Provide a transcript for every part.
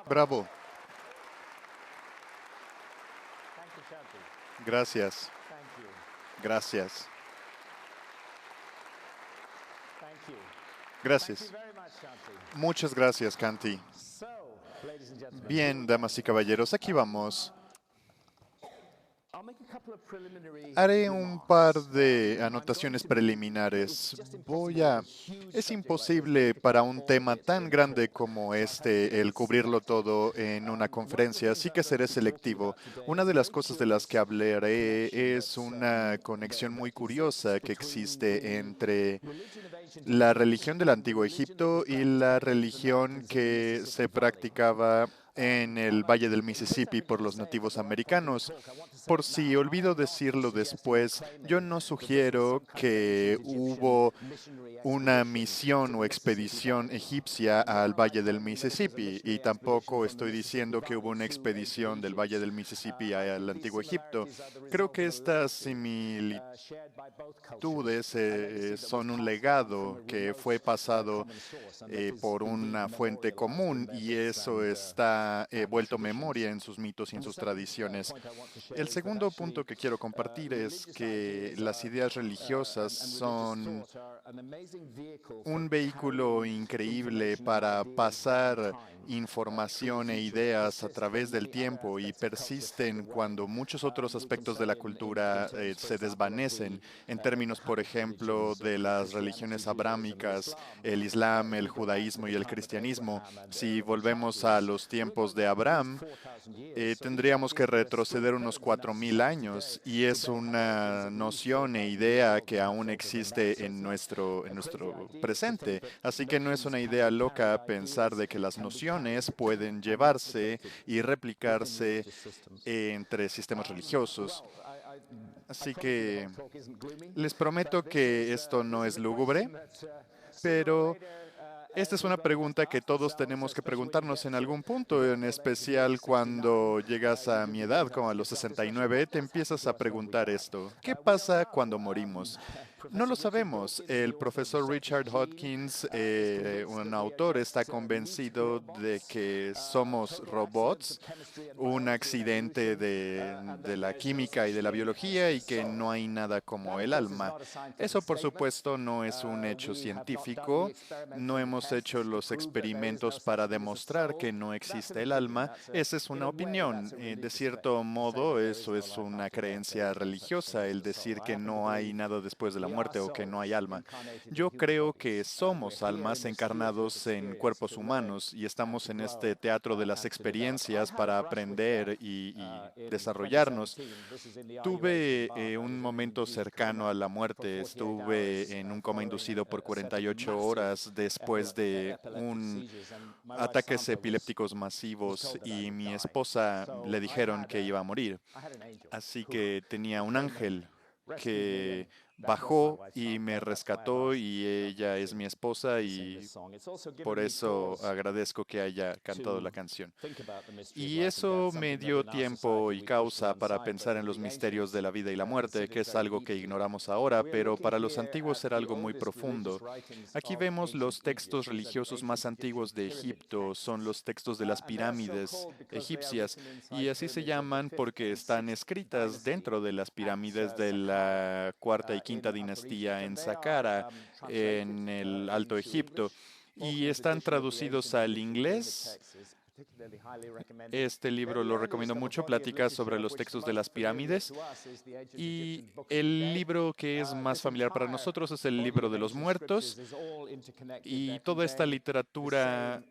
Bravo. Thank you, Shanti. Gracias. Thank you. Gracias. Thank you. Thank you Gracias. very much, Shanti. Muchas gracias, Kanti. So, ladies and gentlemen, Bien, damas y caballeros, aquí vamos. I'll make a couple of preliminary Haré un par remarks. de anotaciones preliminares. Es imposible para un tema tan grande como este el cubrirlo todo en una conferencia, así que seré selectivo. Una de las cosas de las que hablaré es una conexión muy curiosa que existe entre la religión del Antiguo Egipto y la religión que se practicaba en el Valle del Mississippi por los nativos americanos. Por si olvido decirlo después, yo no sugiero que hubo una misión o expedición egipcia al Valle del Mississippi y tampoco estoy diciendo que hubo una expedición del Valle del Mississippi al Antiguo Egipto. Creo que estas similitudes son un legado que fue pasado por una fuente común y eso está vuelto memoria en sus mitos y en sus tradiciones. El segundo punto que quiero compartir es que las ideas religiosas son un vehículo increíble para pasar información e ideas a través del tiempo y persisten cuando muchos otros aspectos de la cultura se desvanecen, en términos, por ejemplo, de las religiones abrámicas, el Islam, el judaísmo y el cristianismo. Si volvemos a los tiempos de Abraham, tendríamos que retroceder unos 4000 años y es una noción e idea que aún existe en nuestro presente. Así que no es una idea loca pensar de que las nociones pueden llevarse y replicarse entre sistemas religiosos. Así que les prometo que esto no es lúgubre, pero esta es una pregunta que todos tenemos que preguntarnos en algún punto, en especial cuando llegas a mi edad, como a los 69, te empiezas a preguntar esto. ¿Qué pasa cuando morimos? No lo sabemos. El profesor Richard Hodgkins, un autor, está convencido de que somos robots, un accidente de la química y de la biología y que no hay nada como el alma. Eso, por supuesto, no es un hecho científico. No hemos hecho los experimentos para demostrar que no existe el alma. Esa es una opinión. De cierto modo, eso es una creencia religiosa, el decir que no hay nada después de la muerte o que no hay alma. Yo creo que somos almas encarnados en cuerpos humanos y estamos en este teatro de las experiencias para aprender y desarrollarnos. Tuve un momento cercano a la muerte. Estuve en un coma inducido por 48 horas después de un ataques epilépticos masivos y mi esposa le dijeron que iba a morir. Así que tenía un ángel que bajó y me rescató y ella es mi esposa y por eso agradezco que haya cantado la canción. Y eso me dio tiempo y causa para pensar en los misterios de la vida y la muerte, que es algo que ignoramos ahora, pero para los antiguos era algo muy profundo. Aquí vemos los textos religiosos más antiguos de Egipto, son los textos de las pirámides egipcias, y así se llaman porque están escritas dentro de las pirámides de la cuarta y quinta dinastía en Saqqara, en el Alto Egipto, y están traducidos al inglés. Este libro lo recomiendo mucho, platica sobre los textos de las pirámides. Y el libro que es más familiar para nosotros es el libro de los muertos. Y toda esta literatura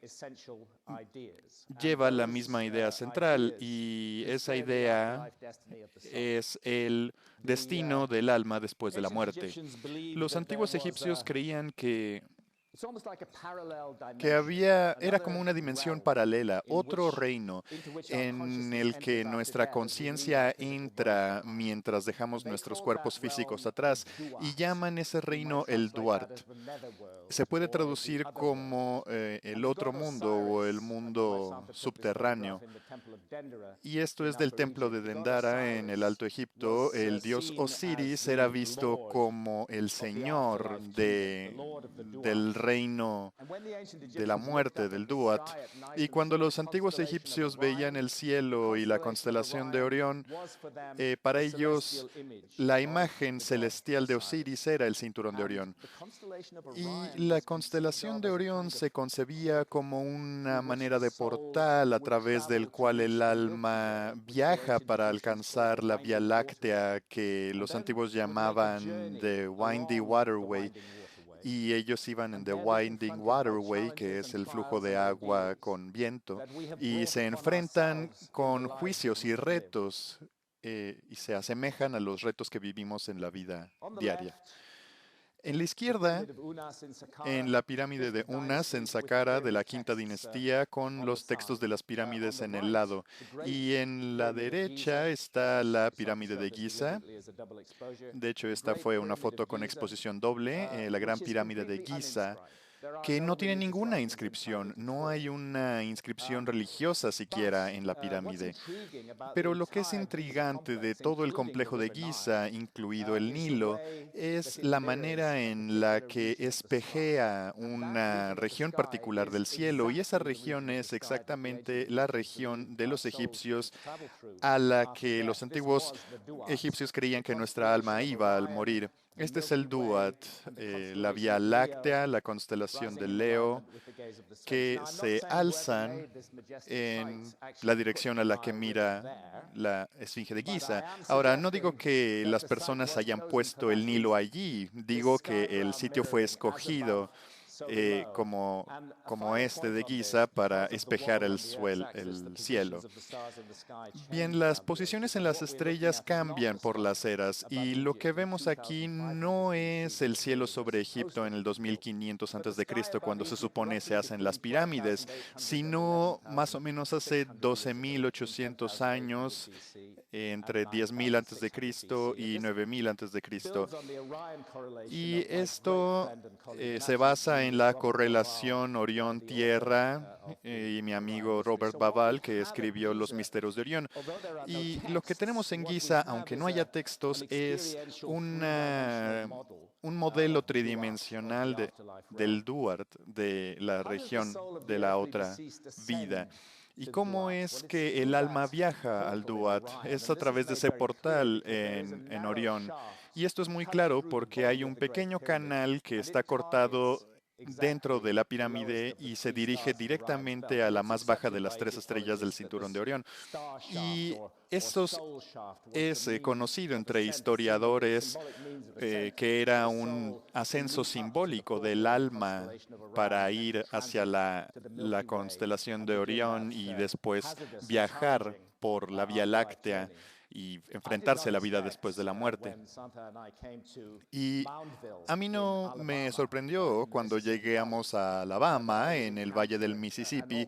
lleva la misma idea central y esa idea es el destino del alma después de la muerte. Los antiguos egipcios creían era como una dimensión paralela, otro reino en el que nuestra conciencia entra mientras dejamos nuestros cuerpos físicos atrás y llaman ese reino el Duat. Se puede traducir como el otro mundo o el mundo subterráneo. Y esto es del templo de Dendara en el Alto Egipto. El dios Osiris era visto como el señor del reino de la muerte, del Duat. Y cuando los antiguos egipcios veían el cielo y la constelación de Orión, para ellos la imagen celestial de Osiris era el cinturón de Orión. Y la constelación de Orión se concebía como una manera de portal a través del cual el alma viaja para alcanzar la Vía Láctea, que los antiguos llamaban The Windy Waterway. Y ellos iban en The Winding Waterway, que es el flujo de agua con viento, y se enfrentan con juicios y retos, y se asemejan a los retos que vivimos en la vida diaria. En la izquierda, en la pirámide de Unas, en Saqqara, de la quinta dinastía, con los textos de las pirámides en el lado. Y en la derecha está la pirámide de Giza. De hecho, esta fue una foto con exposición doble, la gran pirámide de Giza, que no tiene ninguna inscripción. No hay una inscripción religiosa siquiera en la pirámide. Pero lo que es intrigante de todo el complejo de Giza, incluido el Nilo, es la manera en la que espejea una región particular del cielo, y esa región es exactamente la región de los egipcios a la que los antiguos egipcios creían que nuestra alma iba al morir. Este es el Duat, la Vía Láctea, la constelación de Leo, que se alzan en la dirección a la que mira la Esfinge de Giza. Ahora, no digo que las personas hayan puesto el Nilo allí, digo que el sitio fue escogido como este de Giza para espejar el cielo. Bien, las posiciones en las estrellas cambian por las eras, y lo que vemos aquí no es el cielo sobre Egipto en el 2500 a.C., cuando se supone se hacen las pirámides, sino más o menos hace 12.800 años, entre 10.000 a.C. y 9.000 a.C. Y esto se basa en la correlación Orión-Tierra, y mi amigo Robert Bauval, que escribió Los Misterios de Orión. Y lo que tenemos en Giza, aunque no haya textos, es un modelo tridimensional del Duat, de la región de la otra vida. ¿Y cómo es que el alma viaja al Duat? Es a través de ese portal en Orión. Y esto es muy claro porque hay un pequeño canal que está cortado dentro de la pirámide y se dirige directamente a la más baja de las tres estrellas del cinturón de Orión. Y esto es conocido entre historiadores que era un ascenso simbólico del alma para ir hacia la constelación de Orión y después viajar por la Vía Láctea y enfrentarse a la vida después de la muerte. Y a mí no me sorprendió cuando llegamos a Alabama, en el Valle del Mississippi,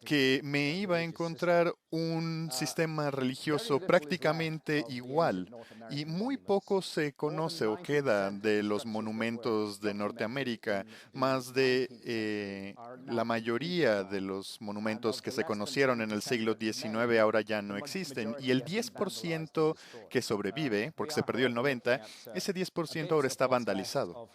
que me iba a encontrar un sistema religioso prácticamente igual. Y muy poco se conoce o queda de los monumentos de Norteamérica, más de la mayoría de los monumentos que se conocieron en el siglo XIX ahora ya no existen. Y el 10% que sobrevive, porque se perdió el 90%, ese 10% ahora está vandalizado.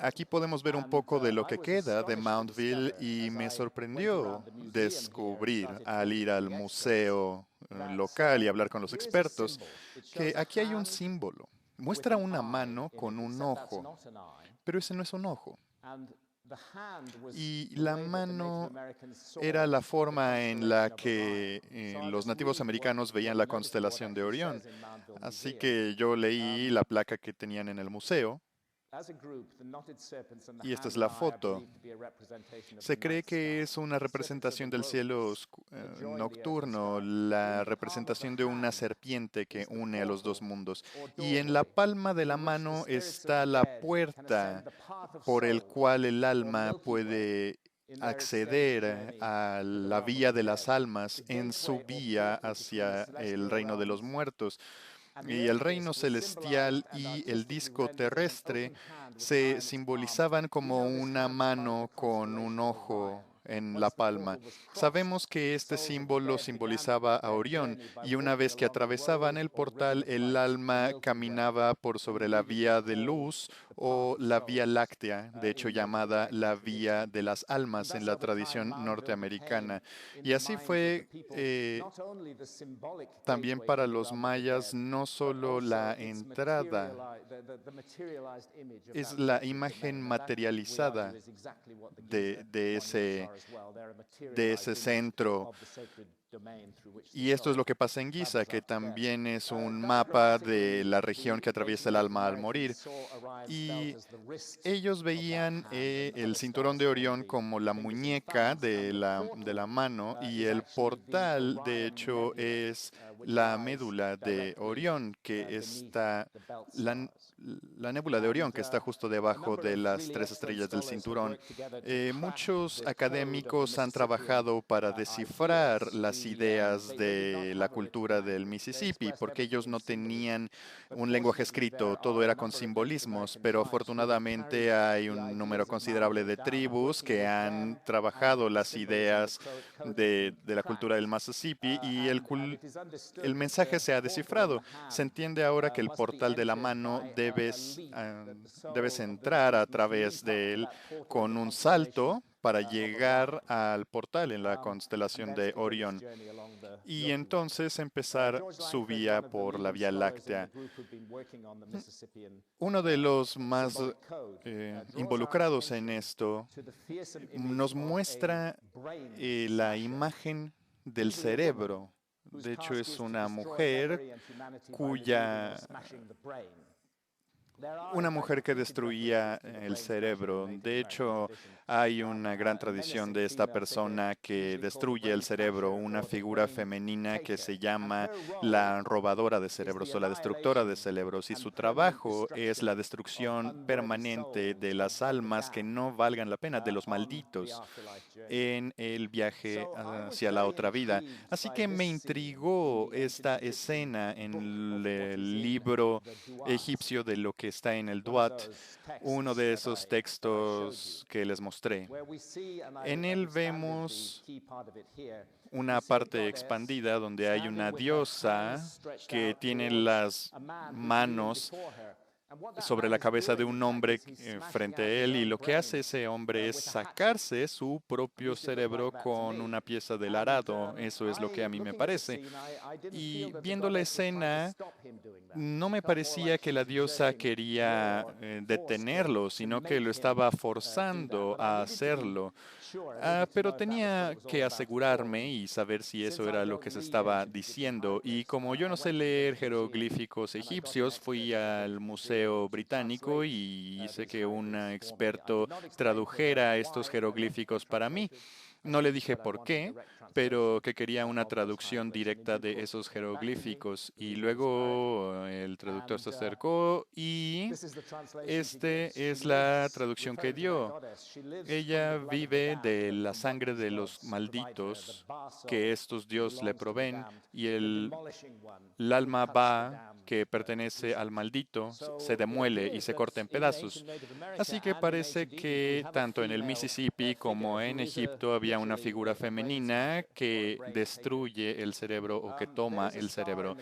Aquí podemos ver un poco de lo que queda de Mountville, y me sorprendió descubrir al ir al museo local y hablar con los expertos que aquí hay un símbolo. Muestra una mano con un ojo, pero ese no es un ojo. Y la mano era la forma en la que los nativos americanos veían la constelación de Orión. Así que yo leí la placa que tenían en el museo. Y esta es la foto. Se cree que es una representación del cielo nocturno, la representación de una serpiente que une a los dos mundos. Y en la palma de la mano está la puerta por el cual el alma puede acceder a la vía de las almas en su vía hacia el reino de los muertos. Y el reino celestial y el disco terrestre se simbolizaban como una mano con un ojo en la palma. Sabemos que este símbolo simbolizaba a Orión y una vez que atravesaban el portal, el alma caminaba por sobre la vía de luz o la Vía Láctea, de hecho llamada la Vía de las Almas en la tradición norteamericana. Y así fue también para los mayas, no solo la entrada, es la imagen materializada de ese centro. Y esto es lo que pasa en Giza, que también es un mapa de la región que atraviesa el alma al morir. Y ellos veían el cinturón de Orión como la muñeca de la mano y el portal, de hecho, es la médula de Orión, que está, la, la nébula de Orión, que está justo debajo de las tres estrellas del cinturón. Muchos académicos han trabajado para descifrar las ideas de la cultura del Mississippi, porque ellos no tenían un lenguaje escrito, todo era con simbolismos, pero afortunadamente hay un número considerable de tribus que han trabajado las ideas de la cultura del Mississippi y el mensaje se ha descifrado. Se entiende ahora que el portal de la mano debes entrar a través de él con un salto para llegar al portal en la constelación de Orión y entonces empezar su vía por la Vía Láctea. Uno de los más involucrados en esto nos muestra la imagen del cerebro. De hecho, es una mujer una mujer que destruía el cerebro. De hecho, hay una gran tradición de esta persona que destruye el cerebro, una figura femenina que se llama la robadora de cerebros o la destructora de cerebros. Y su trabajo es la destrucción permanente de las almas que no valgan la pena, de los malditos, en el viaje hacia la otra vida. Así que me intrigó esta escena en el libro egipcio de lo que está en el Duat, uno de esos textos que les mostré. En él vemos una parte expandida donde hay una diosa que tiene las manos sobre la cabeza de un hombre frente a él y lo que hace ese hombre es sacarse su propio cerebro con una pieza del arado. Eso es lo que a mí me parece. Y viendo la escena, no me parecía que la diosa quería detenerlo, sino que lo estaba forzando a hacerlo. Pero tenía que asegurarme y saber si eso era lo que se estaba diciendo. Y como yo no sé leer jeroglíficos egipcios, fui al Museo Británico y hice que un experto tradujera estos jeroglíficos para mí. No le dije por qué, pero que quería una traducción directa de esos jeroglíficos. Y luego el traductor se acercó y este es la traducción que dio. Ella vive de la sangre de los malditos que estos dios le proveen y el alma va que pertenece al maldito se demuele y se corta en pedazos. Así que parece que tanto en el Mississippi como en Egipto había una figura femenina que destruye el cerebro o que toma el cerebro.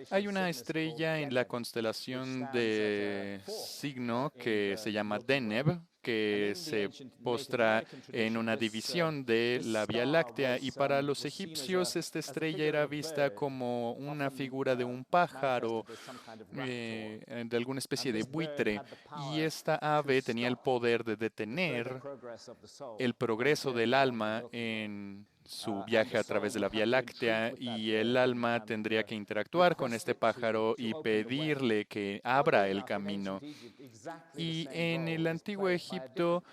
Hay una estrella en la constelación de signo que se llama Deneb, que se postra en una división de la Vía Láctea y para los egipcios esta estrella era vista como una figura de un pájaro, de alguna especie de buitre, y esta ave tenía el poder de detener el progreso del alma en su viaje a través de la Vía Láctea y el alma tendría que interactuar con este pájaro y pedirle que abra el camino. Y en el antiguo Egipto,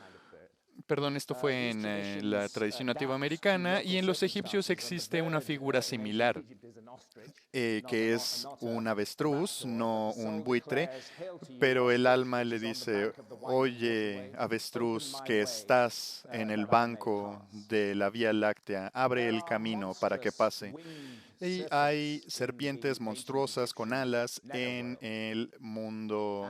perdón, esto fue en la tradición nativoamericana, y en los egipcios existe una figura similar, que es un avestruz, no un buitre, pero el alma le dice, oye, avestruz, que estás en el banco de la Vía Láctea, abre el camino para que pase. Y hay serpientes monstruosas con alas en el mundo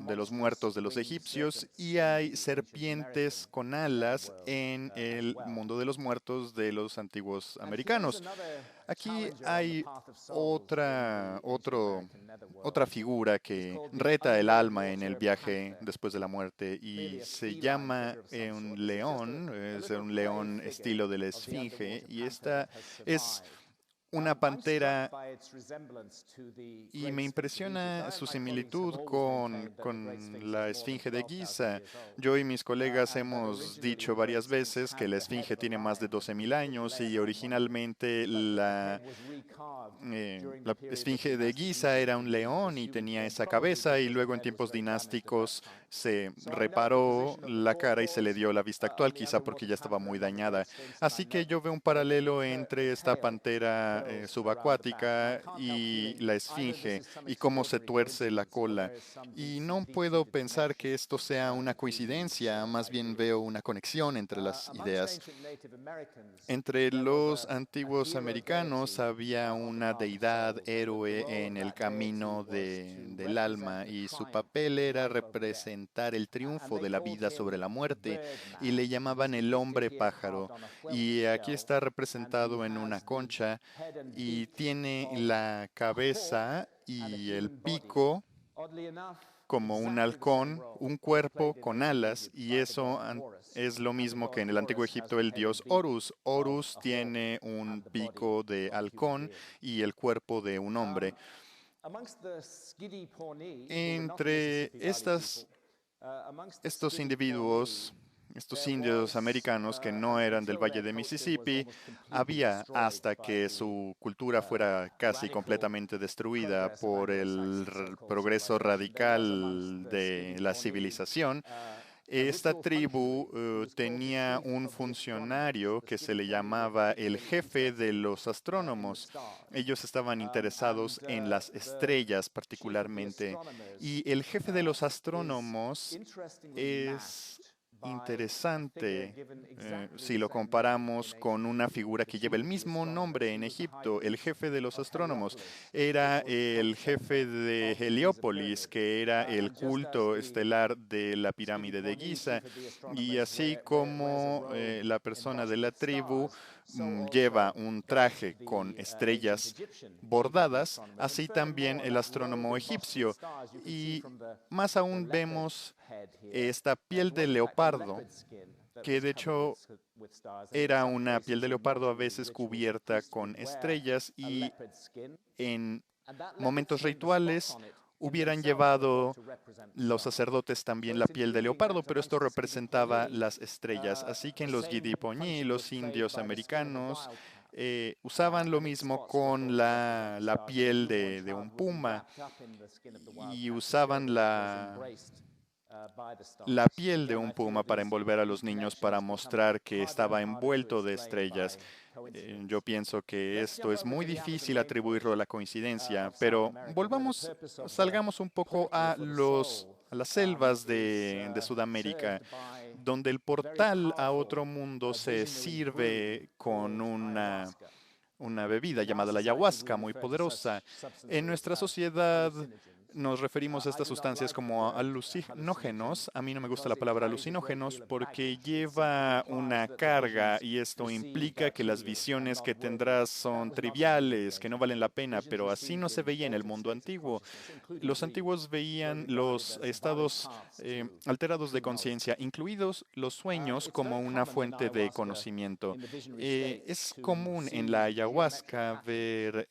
de los muertos de los egipcios y hay serpientes con alas en el mundo de los muertos de los antiguos americanos. Aquí hay otra figura que reta el alma en el viaje después de la muerte y se llama un león, es un león estilo de la esfinge y esta es una pantera y me impresiona su similitud con la Esfinge de Giza. Yo y mis colegas hemos dicho varias veces que la Esfinge tiene más de 12.000 años y originalmente la Esfinge de Giza era un león y tenía esa cabeza y luego en tiempos dinásticos se reparó la cara y se le dio la vista actual, quizá porque ya estaba muy dañada. Así que yo veo un paralelo entre esta pantera subacuática y la esfinge y cómo se tuerce la cola. Y no puedo pensar que esto sea una coincidencia, más bien veo una conexión entre las ideas. Entre los antiguos americanos había una deidad héroe en el camino del alma y su papel era representar el triunfo de la vida sobre la muerte y le llamaban el hombre pájaro. Y aquí está representado en una concha y tiene la cabeza y el pico como un halcón, un cuerpo con alas, y eso es lo mismo que en el antiguo Egipto el dios Horus. Horus tiene un pico de halcón y el cuerpo de un hombre. Entre estos individuos, estos indios americanos que no eran del Valle de Mississippi, había hasta que su cultura fuera casi completamente destruida por el progreso radical de la civilización. Esta tribu tenía un funcionario que se le llamaba el jefe de los astrónomos. Ellos estaban interesados en las estrellas particularmente. Y el jefe de los astrónomos es interesante si lo comparamos con una figura que lleva el mismo nombre en Egipto. El jefe de los astrónomos era el jefe de Heliópolis, que era el culto estelar de la pirámide de Giza. Y así como la persona de la tribu lleva un traje con estrellas bordadas, así también el astrónomo egipcio. Y más aún vemos esta piel de leopardo, que de hecho era una piel de leopardo a veces cubierta con estrellas y en momentos rituales hubieran llevado los sacerdotes también la piel de leopardo, pero esto representaba las estrellas. Así que en los Gidiponi, los indios americanos, usaban lo mismo con la piel de un puma y usaban la piel de un puma para envolver a los niños para mostrar que estaba envuelto de estrellas. Yo pienso que esto es muy difícil atribuirlo a la coincidencia, pero salgamos un poco a las selvas de Sudamérica, donde el portal a otro mundo se sirve con una bebida llamada la ayahuasca, muy poderosa. En nuestra sociedad nos referimos a estas sustancias como alucinógenos. A mí no me gusta la palabra alucinógenos porque lleva una carga y esto implica que las visiones que tendrás son triviales, que no valen la pena, pero así no se veía en el mundo antiguo. Los antiguos veían los estados alterados de conciencia, incluidos los sueños, como una fuente de conocimiento. Es común en la ayahuasca ver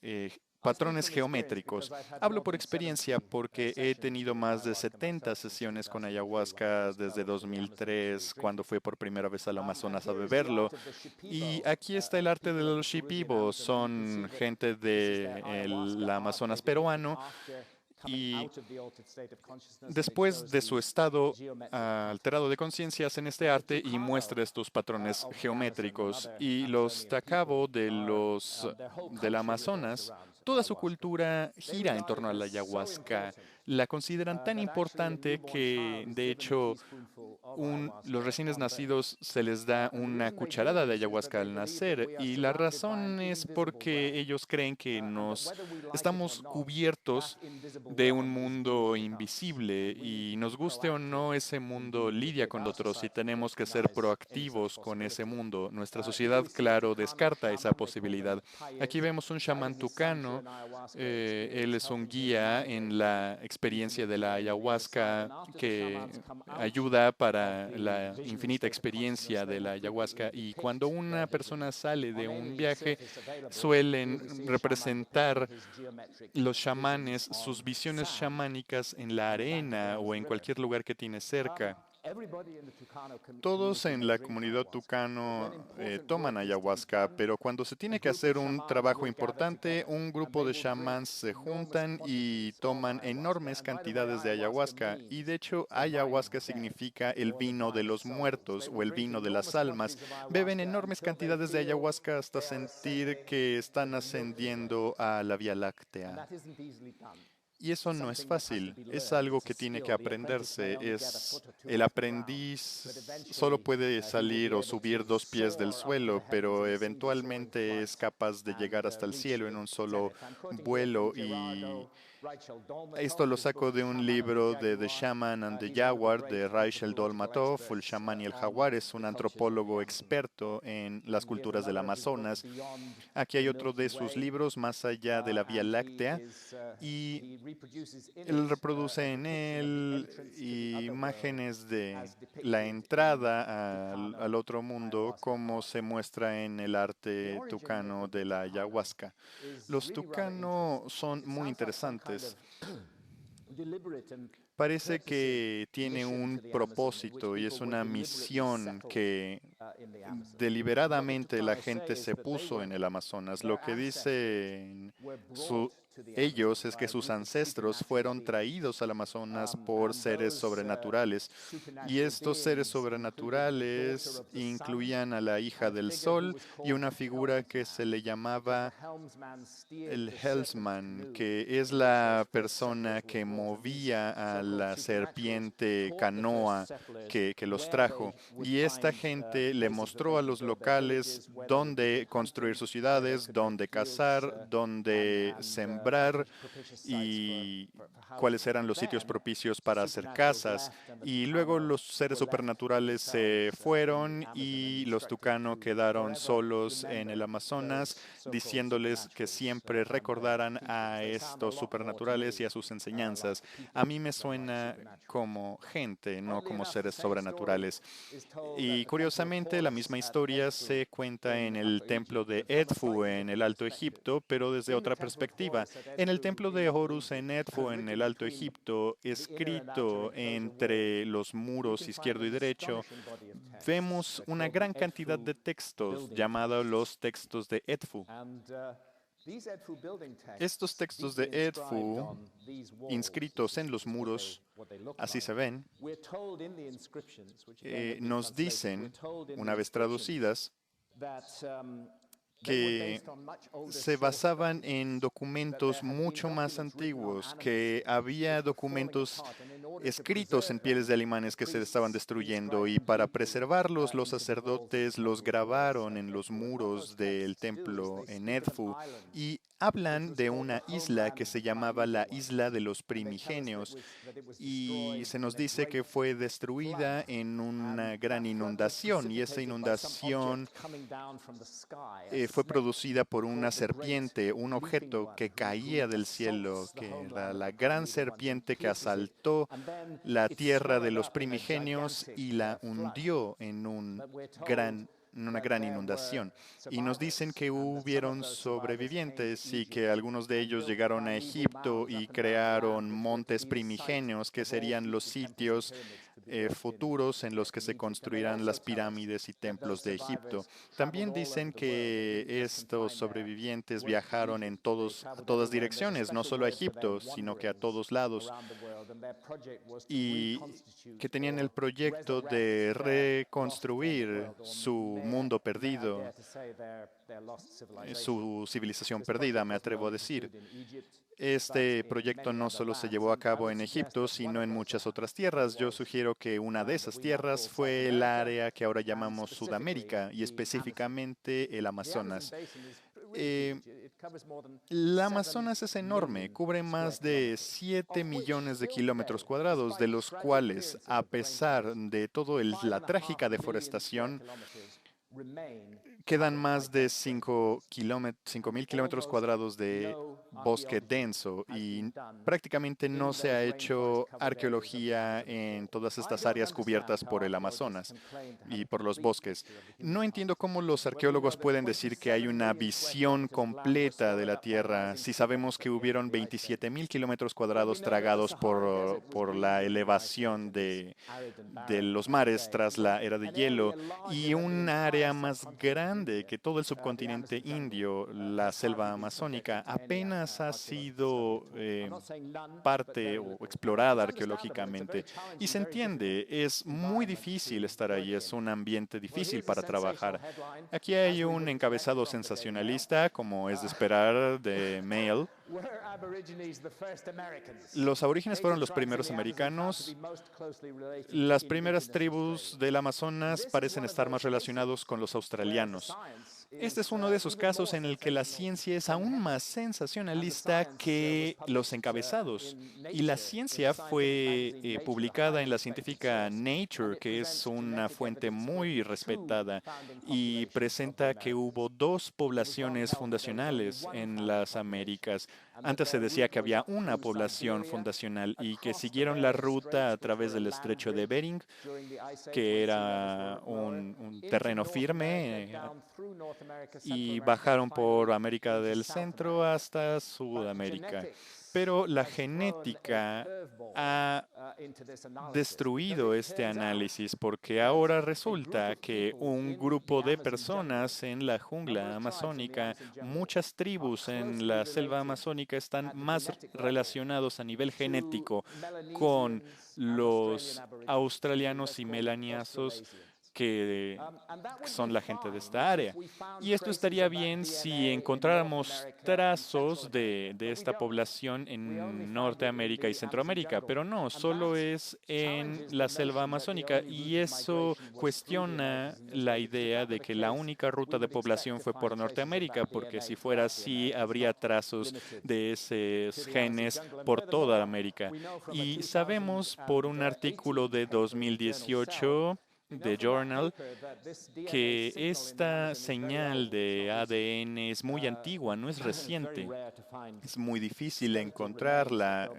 patrones geométricos. Hablo por experiencia porque he tenido más de 70 sesiones con ayahuasca desde 2003, cuando fui por primera vez al Amazonas a beberlo. Y aquí está el arte de los Shipibo. Son gente del Amazonas peruano y después de su estado alterado de conciencia hacen este arte y muestra estos patrones geométricos. Y los Takabo del Amazonas, toda su cultura gira en torno a la ayahuasca. la consideran tan importante que, de hecho, los recién nacidos se les da una cucharada de ayahuasca al nacer, y la razón es porque ellos creen que nos estamos cubiertos de un mundo invisible, y nos guste o no, ese mundo lidia con nosotros y tenemos que ser proactivos con ese mundo. Nuestra sociedad, claro, descarta esa posibilidad. Aquí vemos un chamán tucano. Él es un guía en la experiencia de la ayahuasca que ayuda para la infinita experiencia de la ayahuasca. Y cuando una persona sale de un viaje, suelen representar los chamanes sus visiones chamánicas en la arena o en cualquier lugar que tiene cerca. Todos en la comunidad tucano toman ayahuasca, pero cuando se tiene que hacer un trabajo importante, un grupo de chamans se juntan y toman enormes cantidades de ayahuasca. Y de hecho, ayahuasca significa el vino de los muertos o el vino de las almas. Beben enormes cantidades de ayahuasca hasta sentir que están ascendiendo a la Vía Láctea. Y eso no es fácil, es algo que tiene que aprenderse. El aprendiz solo puede salir o subir 2 pies del suelo, pero eventualmente es capaz de llegar hasta el cielo en un solo vuelo. Y esto lo saco de un libro de The Shaman and the Jaguar de Rachel Dolmatov. El chamán y el jaguar es un antropólogo experto en las culturas del Amazonas. Aquí hay otro de sus libros, Más allá de la Vía Láctea, y él reproduce en él imágenes de la entrada al otro mundo, como se muestra en el arte tucano de la ayahuasca. Los tucano son muy interesantes. Parece que tiene un propósito y es una misión que deliberadamente la gente se puso en el Amazonas. Lo que dicen ellos es que sus ancestros fueron traídos al Amazonas por seres sobrenaturales, y estos seres sobrenaturales incluían a la hija del sol y una figura que se le llamaba el Helmsman, que es la persona que movía a la serpiente canoa que los trajo. Y esta gente le mostró a los locales dónde construir sus ciudades, dónde cazar, dónde sembrar y cuáles eran los sitios propicios para hacer casas. Y luego los seres supernaturales se fueron y los tucano quedaron solos en el Amazonas, diciéndoles que siempre recordaran a estos supernaturales y a sus enseñanzas. A mí me suena como gente, no como seres sobrenaturales. Y curiosamente, la misma historia se cuenta en el templo de Edfu en el Alto Egipto, pero desde otra perspectiva. En el templo de Horus en Edfu en el Alto Egipto, escrito entre los muros izquierdo y derecho, vemos una gran cantidad de textos llamados los textos de Edfu. Estos textos de Edfu, inscritos en los muros, así se ven, nos dicen, una vez traducidas, que se basaban en documentos mucho más antiguos, que había documentos escritos en pieles de animales que se estaban destruyendo, y para preservarlos los sacerdotes los grabaron en los muros del templo en Edfu, y hablan de una isla que se llamaba la Isla de los Primigenios, y se nos dice que fue destruida en una gran inundación, y esa inundación fue producida por una serpiente, un objeto que caía del cielo, que era la gran serpiente que asaltó la tierra de los primigenios y la hundió en una gran inundación. Y nos dicen que hubieron sobrevivientes y que algunos de ellos llegaron a Egipto y crearon montes primigenios, que serían los sitios futuros en los que se construirán las pirámides y templos de Egipto. También dicen que estos sobrevivientes viajaron a todas direcciones, no solo a Egipto, sino que a todos lados, y que tenían el proyecto de reconstruir su mundo perdido, su civilización perdida, me atrevo a decir. Este proyecto no solo se llevó a cabo en Egipto, sino en muchas otras tierras. Yo sugiero que una de esas tierras fue el área que ahora llamamos Sudamérica y específicamente el Amazonas. Eh, el Amazonas es enorme, cubre más de 7 millones de kilómetros cuadrados, de los cuales, a pesar de toda la trágica deforestación, quedan más de 5.000 kilómetros cuadrados de bosque denso y prácticamente no se ha hecho arqueología en todas estas áreas cubiertas por el Amazonas y por los bosques. No entiendo cómo los arqueólogos pueden decir que hay una visión completa de la Tierra si sabemos que hubieron 27.000 kilómetros cuadrados tragados por la elevación de los mares tras la era de hielo y un área más grande que todo el subcontinente indio, la selva amazónica, apenas ha sido parte o explorada arqueológicamente. Y se entiende, es muy difícil estar ahí, es un ambiente difícil para trabajar. Aquí hay un encabezado sensacionalista, como es de esperar, de Mail. Los aborígenes fueron los primeros americanos. Las primeras tribus del Amazonas parecen estar más relacionados con los australianos. Este es uno de esos casos en el que la ciencia es aún más sensacionalista que los encabezados. Y la ciencia fue publicada en la científica Nature, que es una fuente muy respetada, y presenta que hubo dos poblaciones fundacionales en las Américas. Antes se decía que había una población fundacional y que siguieron la ruta a través del estrecho de Bering, que era un terreno firme, y bajaron por América del Centro hasta Sudamérica. Pero la genética ha destruido este análisis porque ahora resulta que un grupo de personas en la jungla amazónica, muchas tribus en la selva amazónica están más relacionados a nivel genético con los australianos y melaniasos que son la gente de esta área. Y esto estaría bien si encontráramos trazos de esta población en Norteamérica y Centroamérica, pero no, solo es en la selva amazónica y eso cuestiona la idea de que la única ruta de población fue por Norteamérica, porque si fuera así habría trazos de esos genes por toda América. Y sabemos por un artículo de 2018 de Journal que esta señal de ADN es muy antigua, no es reciente. Es muy difícil encontrarla.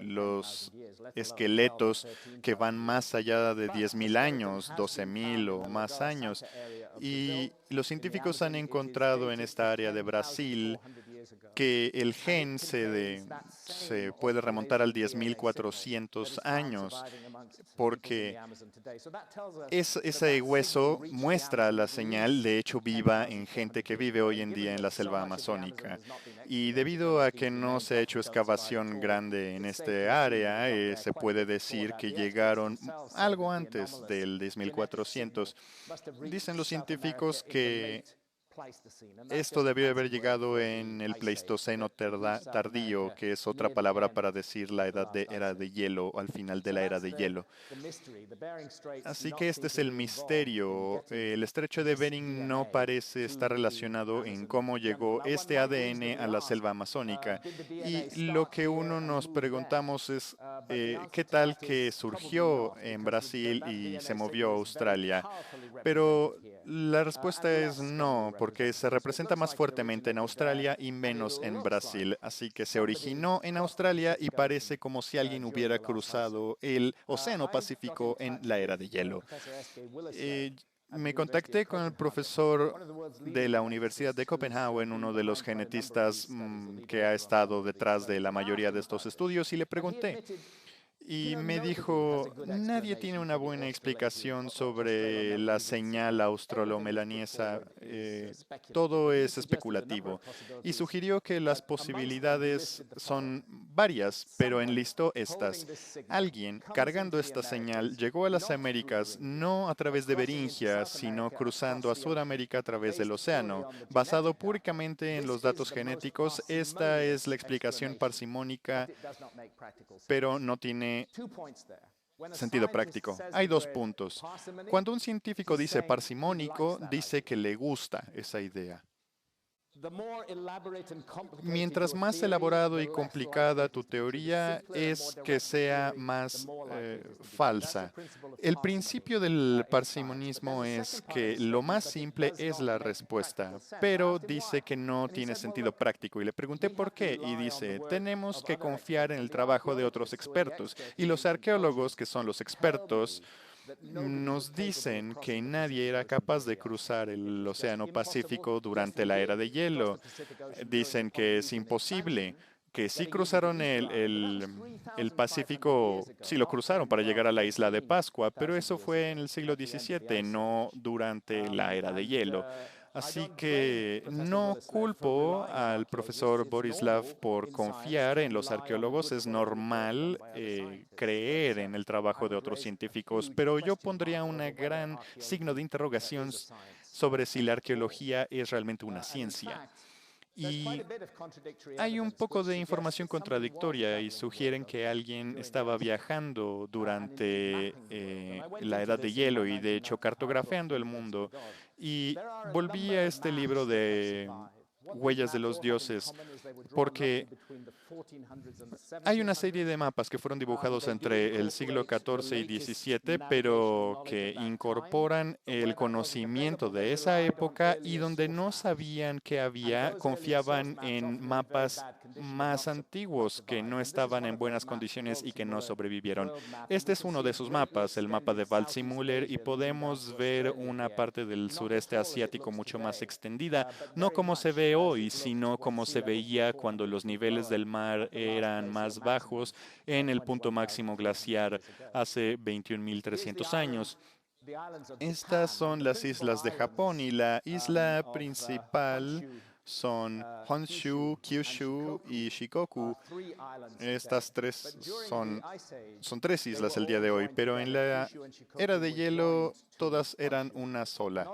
Los esqueletos que van más allá de 10.000 años, 12.000 o más años. Y los científicos han encontrado en esta área de Brasil que el gen se puede remontar al 10.400 años, porque ese hueso muestra la señal, de hecho, viva en gente que vive hoy en día en la selva amazónica. Y debido a que no se ha hecho excavación grande en este área, se puede decir que llegaron algo antes del 10.400. Dicen los científicos que esto debió haber llegado en el Pleistoceno tardío, que es otra palabra para decir la era de hielo, al final de la era de hielo. Así que este es el misterio. El estrecho de Bering no parece estar relacionado en cómo llegó este ADN a la selva amazónica. Y lo que uno nos preguntamos es, ¿qué tal que surgió en Brasil y se movió a Australia? Pero la respuesta es no, porque se representa más fuertemente en Australia y menos en Brasil. Así que se originó en Australia y parece como si alguien hubiera cruzado el Océano Pacífico en la era de hielo. Me contacté con el profesor de la Universidad de Copenhague, uno de los genetistas que ha estado detrás de la mayoría de estos estudios, y le pregunté, y me dijo, nadie tiene una buena explicación sobre la señal australomelaniesa, todo es especulativo. Y sugirió que las posibilidades son varias, pero enlistó estas. Alguien cargando esta señal llegó a las Américas no a través de Beringia, sino cruzando a Sudamérica a través del océano. Basado púricamente en los datos genéticos, esta es la explicación parsimónica, pero no tiene sentido práctico. Hay 2 puntos. Cuando un científico dice parsimónico, dice que le gusta esa idea. Mientras más elaborado y complicada tu teoría es que sea más falsa. El principio del parsimonismo es que lo más simple es la respuesta, pero dice que no tiene sentido práctico. Y le pregunté por qué y dice, tenemos que confiar en el trabajo de otros expertos. Y los arqueólogos, que son los expertos, nos dicen que nadie era capaz de cruzar el Océano Pacífico durante la era de hielo. Dicen que es imposible, que sí cruzaron el Pacífico, sí lo cruzaron para llegar a la isla de Pascua, pero eso fue en el siglo XVII, no durante la era de hielo. Así que no culpo al profesor Borislav por confiar en los arqueólogos. Es normal creer en el trabajo de otros científicos, pero yo pondría un gran signo de interrogación sobre si la arqueología es realmente una ciencia. Y hay un poco de información contradictoria y sugieren que alguien estaba viajando durante la edad de hielo y de hecho cartografiando el mundo. Y volví a este libro de Huellas de los Dioses porque hay una serie de mapas que fueron dibujados entre el siglo XIV y XVII, pero que incorporan el conocimiento de esa época y donde no sabían que había, confiaban en mapas más antiguos que no estaban en buenas condiciones y que no sobrevivieron. Este es uno de esos mapas, el mapa de Waldseemüller, y podemos ver una parte del sureste asiático mucho más extendida, no como se ve hoy, sino como se veía cuando los niveles del mar eran más bajos en el punto máximo glaciar hace 21.300 años. Estas son las islas de Japón y la isla principal son Honshu, Kyushu y Shikoku. Estas tres son 3 islas el día de hoy, pero en la era de hielo todas eran una sola.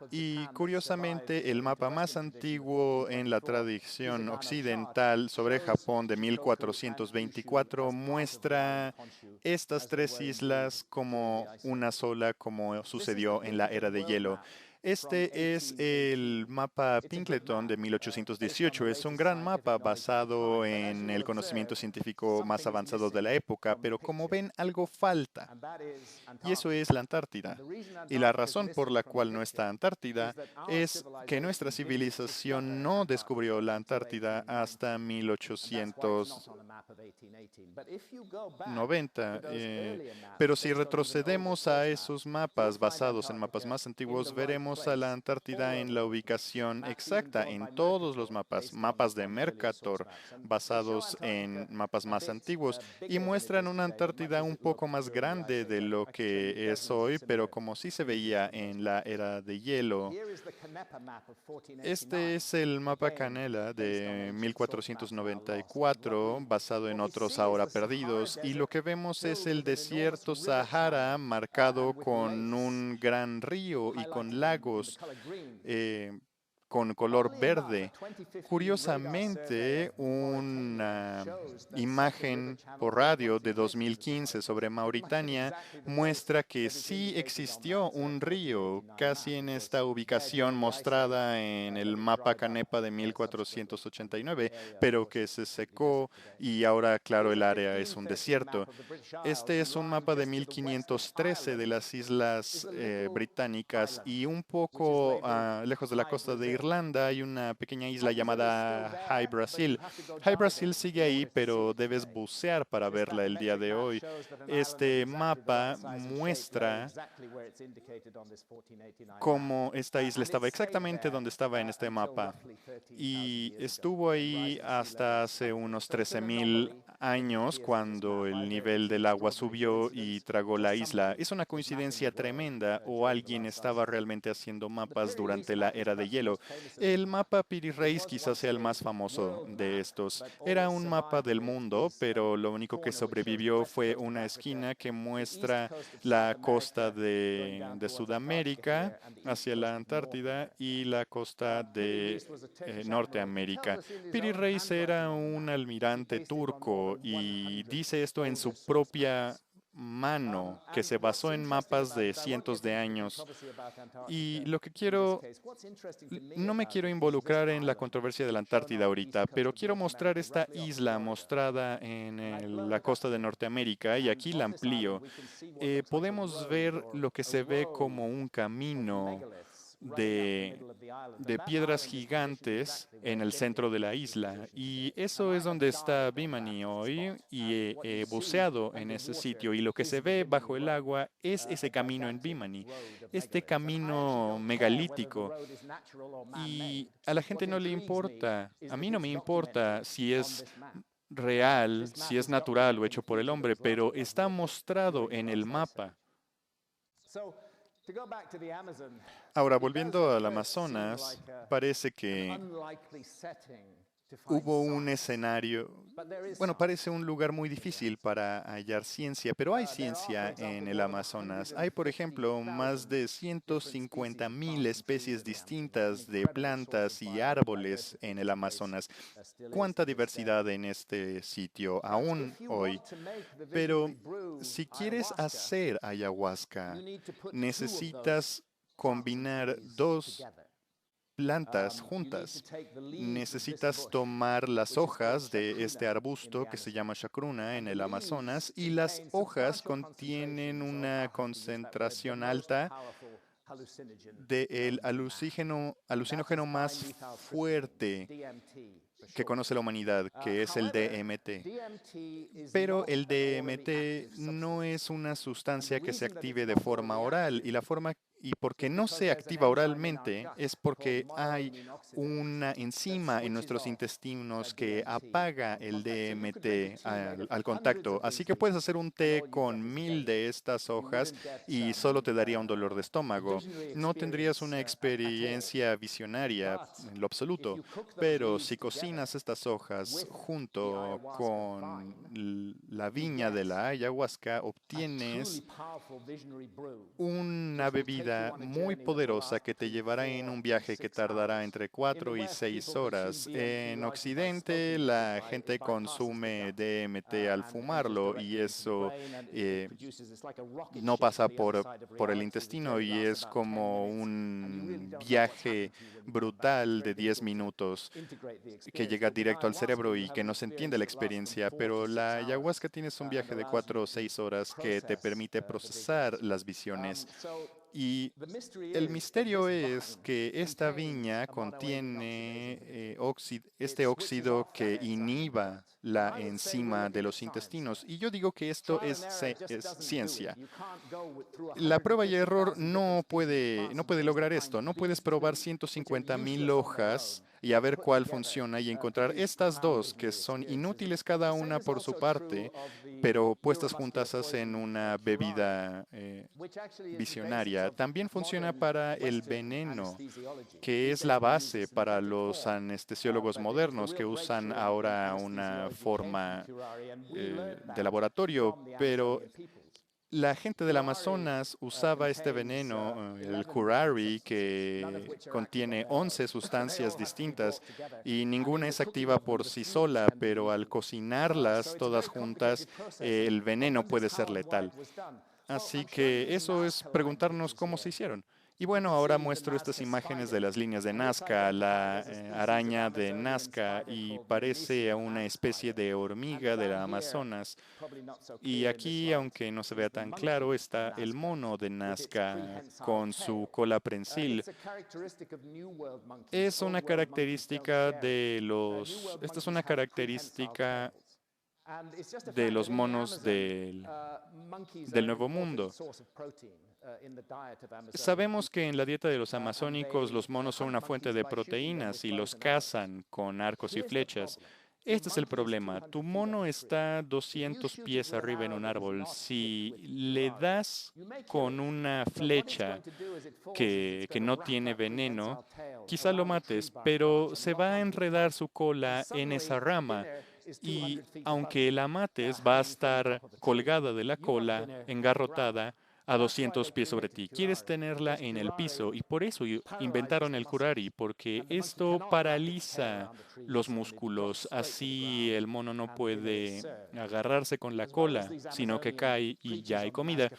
Y curiosamente, el mapa más antiguo en la tradición occidental sobre Japón de 1424 muestra estas 3 islas como una sola, como sucedió en la era de hielo. Este es el mapa Pinkleton de 1818. Es un gran mapa basado en el conocimiento científico más avanzado de la época, pero como ven, algo falta. Y eso es la Antártida. Y la razón por la cual no está Antártida es que nuestra civilización no descubrió la Antártida hasta 1890. Pero si retrocedemos a esos mapas basados en mapas más antiguos, veremos a la Antártida en la ubicación exacta en todos los mapas, mapas de Mercator basados en mapas más antiguos y muestran una Antártida un poco más grande de lo que es hoy, pero como sí se veía en la era de hielo. Este es el mapa Canela de 1494, basado en otros ahora perdidos, y lo que vemos es el desierto Sahara marcado con un gran río y con lagos con color verde. Curiosamente, una imagen por radio de 2015 sobre Mauritania muestra que sí existió un río casi en esta ubicación mostrada en el mapa Canepa de 1489, pero que se secó y ahora, claro, el área es un desierto. Este es un mapa de 1513 de las islas británicas y un poco lejos de la costa de Irlanda hay una pequeña isla llamada High Brasil. High Brasil sigue ahí, pero debes bucear para verla el día de hoy. Este mapa muestra cómo esta isla estaba exactamente donde estaba en este mapa. Y estuvo ahí hasta hace unos 13.000 años cuando el nivel del agua subió y tragó la isla. Es una coincidencia tremenda o alguien estaba realmente haciendo mapas durante la era de hielo. El mapa Piri Reis quizás sea el más famoso de estos. Era un mapa del mundo, pero lo único que sobrevivió fue una esquina que muestra la costa de Sudamérica hacia la Antártida y la costa de Norteamérica. Piri Reis era un almirante turco y dice esto en su propia mano, que se basó en mapas de cientos de años. Y lo que no me quiero involucrar en la controversia de la Antártida ahorita, pero quiero mostrar esta isla mostrada en la costa de Norteamérica y aquí la amplío. Podemos ver lo que se ve como un camino de piedras gigantes en el centro de la isla. Y eso es donde está Bimini hoy y he buceado en ese sitio. Y lo que se ve bajo el agua es ese camino en Bimini, este camino megalítico. Y a la gente no le importa, a mí no me importa si es real, si es natural o hecho por el hombre, pero está mostrado en el mapa. Ahora, volviendo al Amazonas, parece que hubo un escenario, bueno, parece un lugar muy difícil para hallar ciencia, pero hay ciencia en el Amazonas. Hay, por ejemplo, más de 150.000 especies distintas de plantas y árboles en el Amazonas. ¿Cuánta diversidad en este sitio aún hoy? Pero si quieres hacer ayahuasca, necesitas combinar dos plantas juntas. Necesitas tomar las hojas de este arbusto que se llama chacruna en el Amazonas y las hojas contienen una concentración alta del alucinógeno más fuerte que conoce la humanidad, que es el DMT. Pero el DMT no es una sustancia que se active de forma oral y porque no se activa oralmente es porque hay una enzima en nuestros intestinos que apaga el DMT al contacto. Así que puedes hacer un té con 1.000 de estas hojas y solo te daría un dolor de estómago. No tendrías una experiencia visionaria en lo absoluto, pero si cocinas estas hojas junto con la viña de la ayahuasca, obtienes una bebida muy poderosa que te llevará en un viaje que tardará entre 4 y 6 horas. En Occidente, la gente consume DMT al fumarlo y eso no pasa por el intestino y es como un viaje brutal de 10 minutos que llega directo al cerebro y que no se entiende la experiencia, pero la ayahuasca tienes un viaje de 4 o 6 horas que te permite procesar las visiones. Y el misterio es que esta viña contiene este óxido que inhiba la enzima de los intestinos. Y yo digo que esto es ciencia. La prueba y error no puede lograr esto. No puedes probar 150.000 hojas y a ver cuál funciona y encontrar estas dos que son inútiles cada una por su parte, pero puestas juntas hacen una bebida visionaria. También funciona para el veneno, que es la base para los anestesiólogos modernos que usan ahora una forma de laboratorio, pero la gente del Amazonas usaba este veneno, el curare, que contiene 11 sustancias distintas y ninguna es activa por sí sola, pero al cocinarlas todas juntas, el veneno puede ser letal. Así que eso es preguntarnos cómo se hicieron. Y bueno, ahora muestro estas imágenes de las líneas de Nazca, la araña de Nazca, y parece una especie de hormiga de la Amazonas. Y aquí, aunque no se vea tan claro, está el mono de Nazca con su cola prensil. Es una característica esta es una característica de los monos del Nuevo Mundo. Sabemos que en la dieta de los amazónicos los monos son una fuente de proteínas y los cazan con arcos y flechas. Este es el problema. Tu mono está 200 pies arriba en un árbol. Si le das con una flecha que no tiene veneno, quizá lo mates, pero se va a enredar su cola en esa rama. Y aunque la mates, va a estar colgada de la cola, engarrotada, a 200 pies sobre ti. Quieres tenerla en el piso y por eso inventaron el curari, porque esto paraliza los músculos. Así el mono no puede agarrarse con la cola, sino que cae y ya hay comida.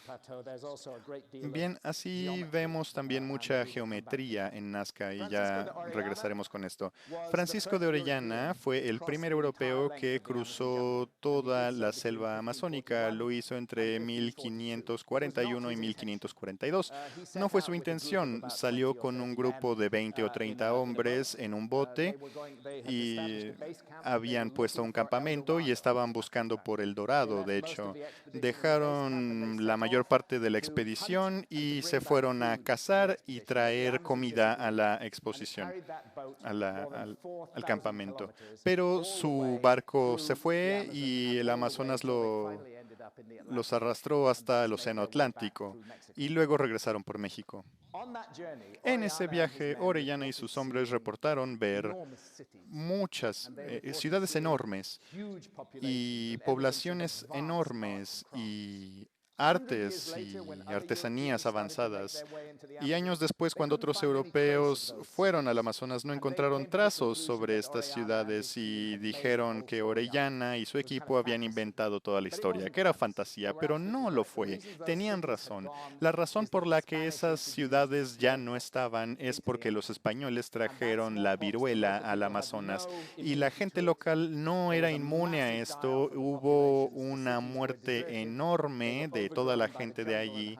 Bien, así vemos también mucha geometría en Nazca y ya regresaremos con esto. Francisco de Orellana fue el primer europeo que cruzó toda la selva amazónica. Lo hizo entre 1541 y 1542. No fue su intención. Salió con un grupo de 20 o 30 hombres en un bote y habían puesto un campamento y estaban buscando por El Dorado, de hecho. Dejaron la mayor parte de la expedición y se fueron a cazar y traer comida a la exposición, al campamento. Pero su barco se fue y el Amazonas los arrastró hasta el Océano Atlántico y luego regresaron por México. En ese viaje, Orellana y sus hombres reportaron ver muchas ciudades enormes y poblaciones enormes y artes y artesanías avanzadas. Y años después, cuando otros europeos fueron al Amazonas, no encontraron trazos sobre estas ciudades y dijeron que Orellana y su equipo habían inventado toda la historia, que era fantasía, pero no lo fue. Tenían razón. La razón por la que esas ciudades ya no estaban es porque los españoles trajeron la viruela al Amazonas y la gente local no era inmune a esto. Hubo una muerte enorme de toda la gente de allí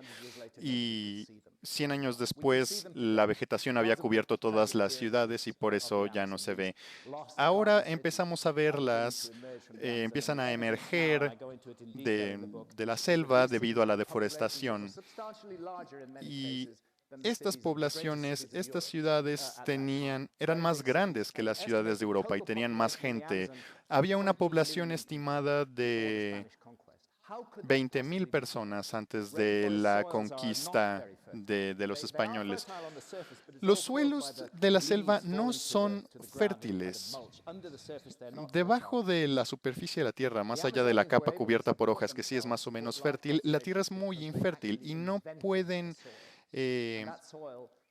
y 100 años después la vegetación había cubierto todas las ciudades y por eso ya no se ve. Ahora empezamos a verlas, empiezan a emerger de la selva debido a la deforestación. Y estas poblaciones, estas ciudades eran más grandes que las ciudades de Europa y tenían más gente. Había una población estimada de 20.000 personas antes de la conquista de los españoles. Los suelos de la selva no son fértiles. Debajo de la superficie de la tierra, más allá de la capa cubierta por hojas, que sí es más o menos fértil, la tierra es muy infértil y no pueden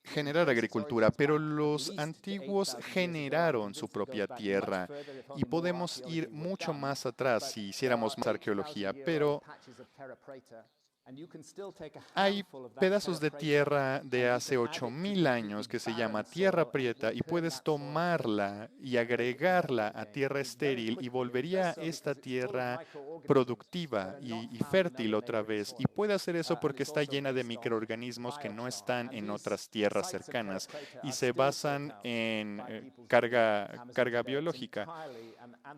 generar agricultura, pero los antiguos generaron su propia tierra y podemos ir mucho más atrás si hiciéramos más arqueología, pero hay pedazos de tierra de hace 8.000 años que se llama tierra prieta y puedes tomarla y agregarla a tierra estéril y volvería esta tierra productiva y fértil otra vez. Y puede hacer eso porque está llena de microorganismos que no están en otras tierras cercanas y se basan en carga biológica.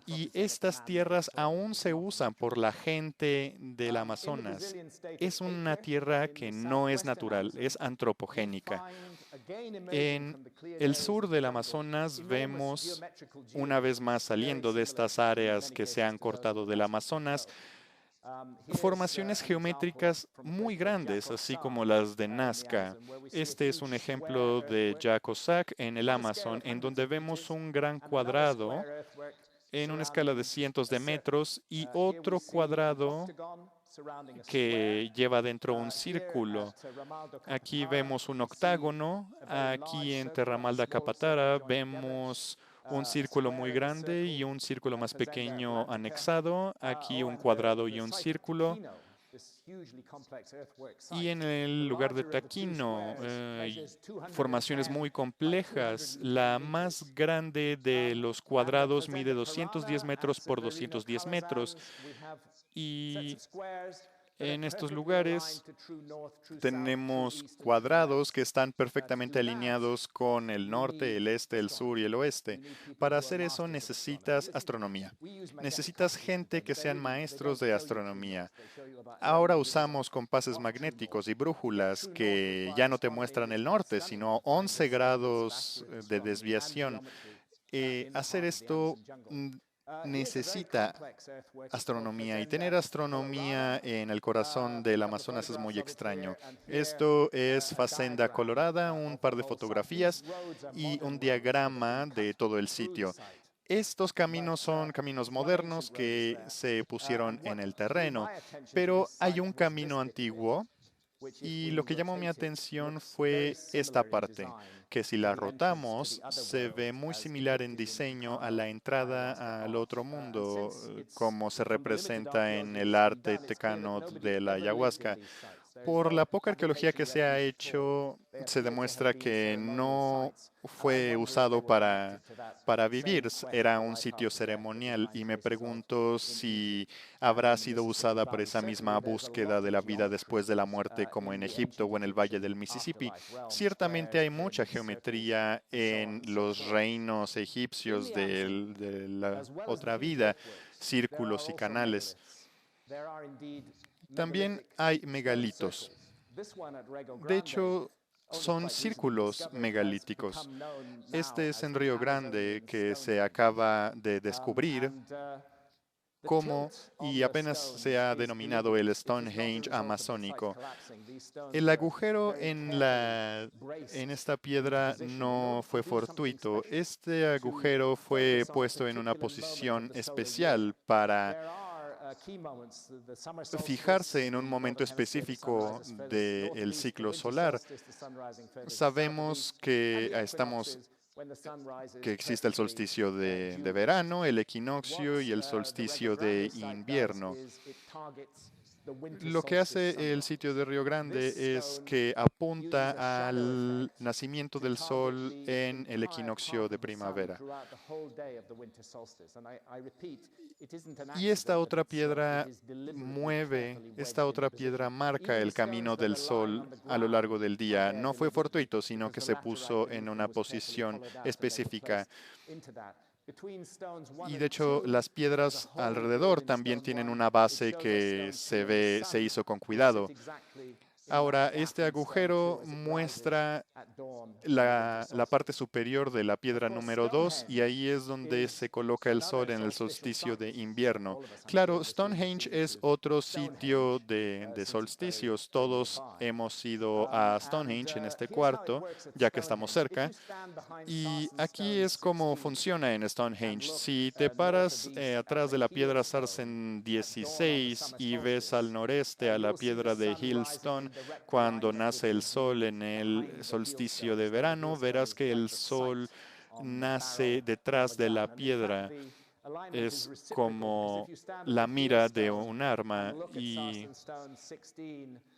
Y estas tierras aún se usan por la gente del Amazonas. Es una tierra que no es natural, es antropogénica. En el sur del Amazonas vemos, una vez más saliendo de estas áreas que se han cortado del Amazonas, formaciones geométricas muy grandes, así como las de Nazca. Este es un ejemplo de Jacosac en el Amazon, en donde vemos un gran cuadrado en una escala de cientos de metros y otro cuadrado que lleva dentro un círculo. Aquí vemos un octágono, aquí en Terramalda Capatara vemos un círculo muy grande y un círculo más pequeño anexado, aquí un cuadrado y un círculo. Y en el lugar de Taquino hay formaciones muy complejas. La más grande de los cuadrados mide 210 metros por 210 metros. Y en estos lugares tenemos cuadrados que están perfectamente alineados con el norte, el este, el sur y el oeste. Para hacer eso necesitas astronomía. Necesitas gente que sean maestros de astronomía. Ahora usamos compases magnéticos y brújulas que ya no te muestran el norte, sino 11 grados de desviación. Hacer esto necesita astronomía, y tener astronomía en el corazón del Amazonas es muy extraño. Esto es Fazenda Colorada, un par de fotografías y un diagrama de todo el sitio. Estos caminos son caminos modernos que se pusieron en el terreno, pero hay un camino antiguo. Y lo que llamó mi atención fue esta parte, que si la rotamos se ve muy similar en diseño a la entrada al otro mundo, como se representa en el arte tecano de la ayahuasca. Por la poca arqueología que se ha hecho, se demuestra que no fue usado para vivir, era un sitio ceremonial, y me pregunto si habrá sido usada por esa misma búsqueda de la vida después de la muerte, como en Egipto o en el Valle del Mississippi. Ciertamente hay mucha geometría en los reinos egipcios de la otra vida, círculos y canales. También hay megalitos. De hecho, son círculos megalíticos. Este es en Río Grande, que se acaba de descubrir como, y apenas se ha denominado el Stonehenge amazónico. El agujero en esta piedra no fue fortuito. Este agujero fue puesto en una posición especial para fijarse en un momento específico del ciclo solar. Sabemos que que existe el solsticio de verano, el equinoccio y el solsticio de invierno. Lo que hace el sitio de Río Grande es que apunta al nacimiento del sol en el equinoccio de primavera. Y esta otra piedra esta otra piedra marca el camino del sol a lo largo del día. No fue fortuito, sino que se puso en una posición específica. Y de hecho, las piedras alrededor también tienen una base que se hizo con cuidado. Ahora, este agujero muestra la parte superior de la piedra número 2, y ahí es donde se coloca el sol en el solsticio de invierno. Claro, Stonehenge es otro sitio de solsticios. Todos hemos ido a Stonehenge en este cuarto, ya que estamos cerca. Y aquí es como funciona en Stonehenge. Si te paras atrás de la piedra Sarsen 16 y ves al noreste a la piedra de Hillstone, cuando nace el sol en el solsticio de verano, verás que el sol nace detrás de la piedra. Es como la mira de un arma. Y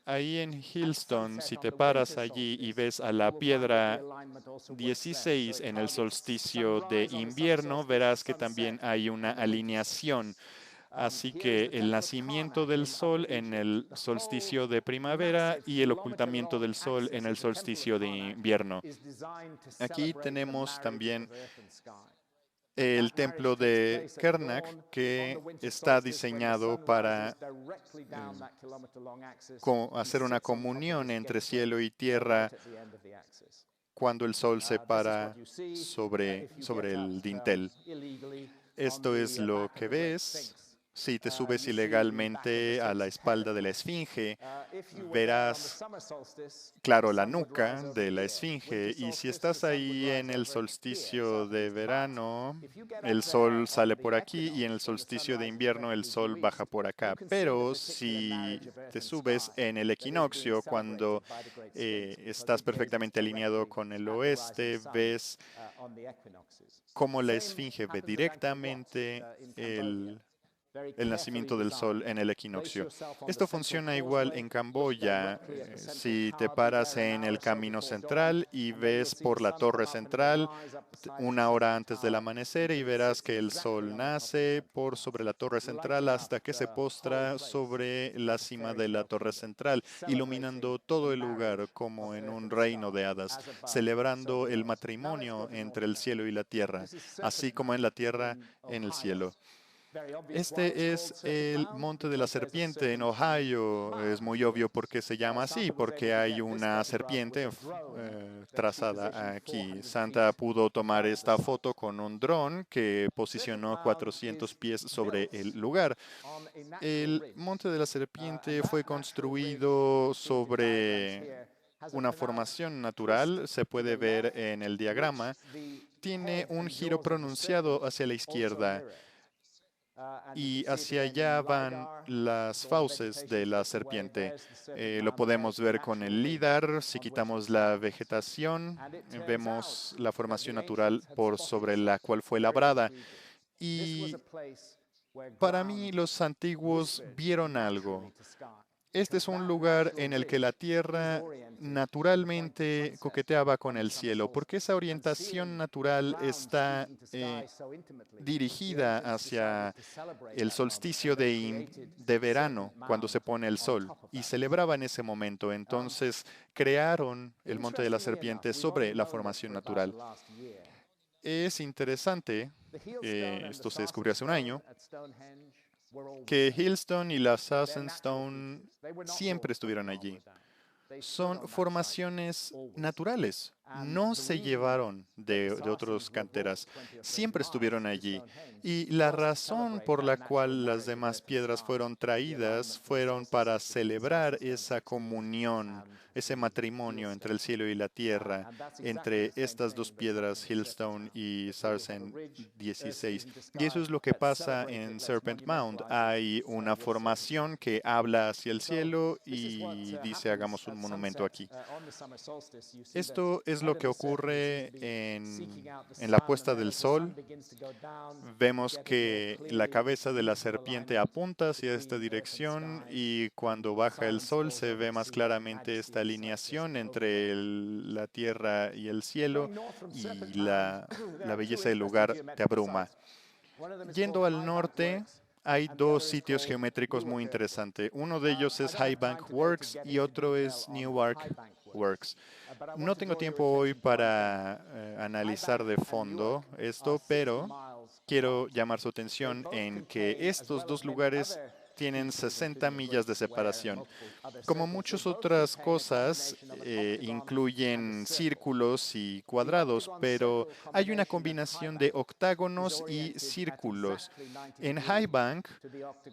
ahí en Hillstone, si te paras allí y ves a la piedra 16 en el solsticio de invierno, verás que también hay una alineación. Así que el nacimiento del sol en el solsticio de primavera y el ocultamiento del sol en el solsticio de invierno. Aquí tenemos también el templo de Karnak, que está diseñado para hacer una comunión entre cielo y tierra cuando el sol se para sobre el dintel. Esto es lo que ves. Si te subes ilegalmente a la espalda de la esfinge, verás, claro, la nuca de la esfinge. Y si estás ahí en el solsticio de verano, el sol sale por aquí, y en el solsticio de invierno el sol baja por acá. Pero si te subes en el equinoccio, cuando estás perfectamente alineado con el oeste, ves cómo la esfinge ve directamente el nacimiento del sol en el equinoccio. Esto funciona igual en Camboya. Si te paras en el camino central y ves por la torre central 1 hora antes del amanecer y verás que el sol nace por sobre la torre central hasta que se postra sobre la cima de la torre central, iluminando todo el lugar como en un reino de hadas, celebrando el matrimonio entre el cielo y la tierra, así como en la tierra, en el cielo. Este es el Monte de la Serpiente en Ohio. Es muy obvio por qué se llama así, porque hay una serpiente trazada aquí. Santa pudo tomar esta foto con un dron que posicionó 400 pies sobre el lugar. El Monte de la Serpiente fue construido sobre una formación natural, se puede ver en el diagrama. Tiene un giro pronunciado hacia la izquierda y hacia allá van las fauces de la serpiente. Lo podemos ver con el LIDAR. Si quitamos la vegetación, vemos la formación natural por sobre la cual fue labrada. Y para mí, los antiguos vieron algo. Este es un lugar en el que la tierra naturalmente coqueteaba con el cielo, porque esa orientación natural está dirigida hacia el solsticio de verano, cuando se pone el sol, y celebraban ese momento. Entonces crearon el Monte de la Serpiente sobre la formación natural. Es interesante, esto se descubrió hace un año, que Hillstone y la Stone siempre estuvieron allí. Son formaciones naturales, no se llevaron de otras canteras, siempre estuvieron allí. Y la razón por la cual las demás piedras fueron traídas fueron para celebrar esa comunión, ese matrimonio entre el cielo y la tierra, entre estas dos piedras, Hillstone y Sarsen 16. Y eso es lo que pasa en Serpent Mound. Hay una formación que habla hacia el cielo y dice, hagamos un monumento aquí. Esto es lo que ocurre en la puesta del sol. Vemos que la cabeza de la serpiente apunta hacia esta dirección y cuando baja el sol se ve más claramente esta alineación entre la tierra y el cielo y la belleza del lugar te abruma. Yendo al norte, hay dos sitios geométricos muy interesantes. Uno de ellos es High Bank Works y otro es Newark Works. No tengo tiempo hoy para analizar de fondo esto, pero quiero llamar su atención en que estos dos lugares tienen 60 millas de separación. Como muchas otras cosas, incluyen círculos y cuadrados, pero hay una combinación de octágonos y círculos. En High Bank,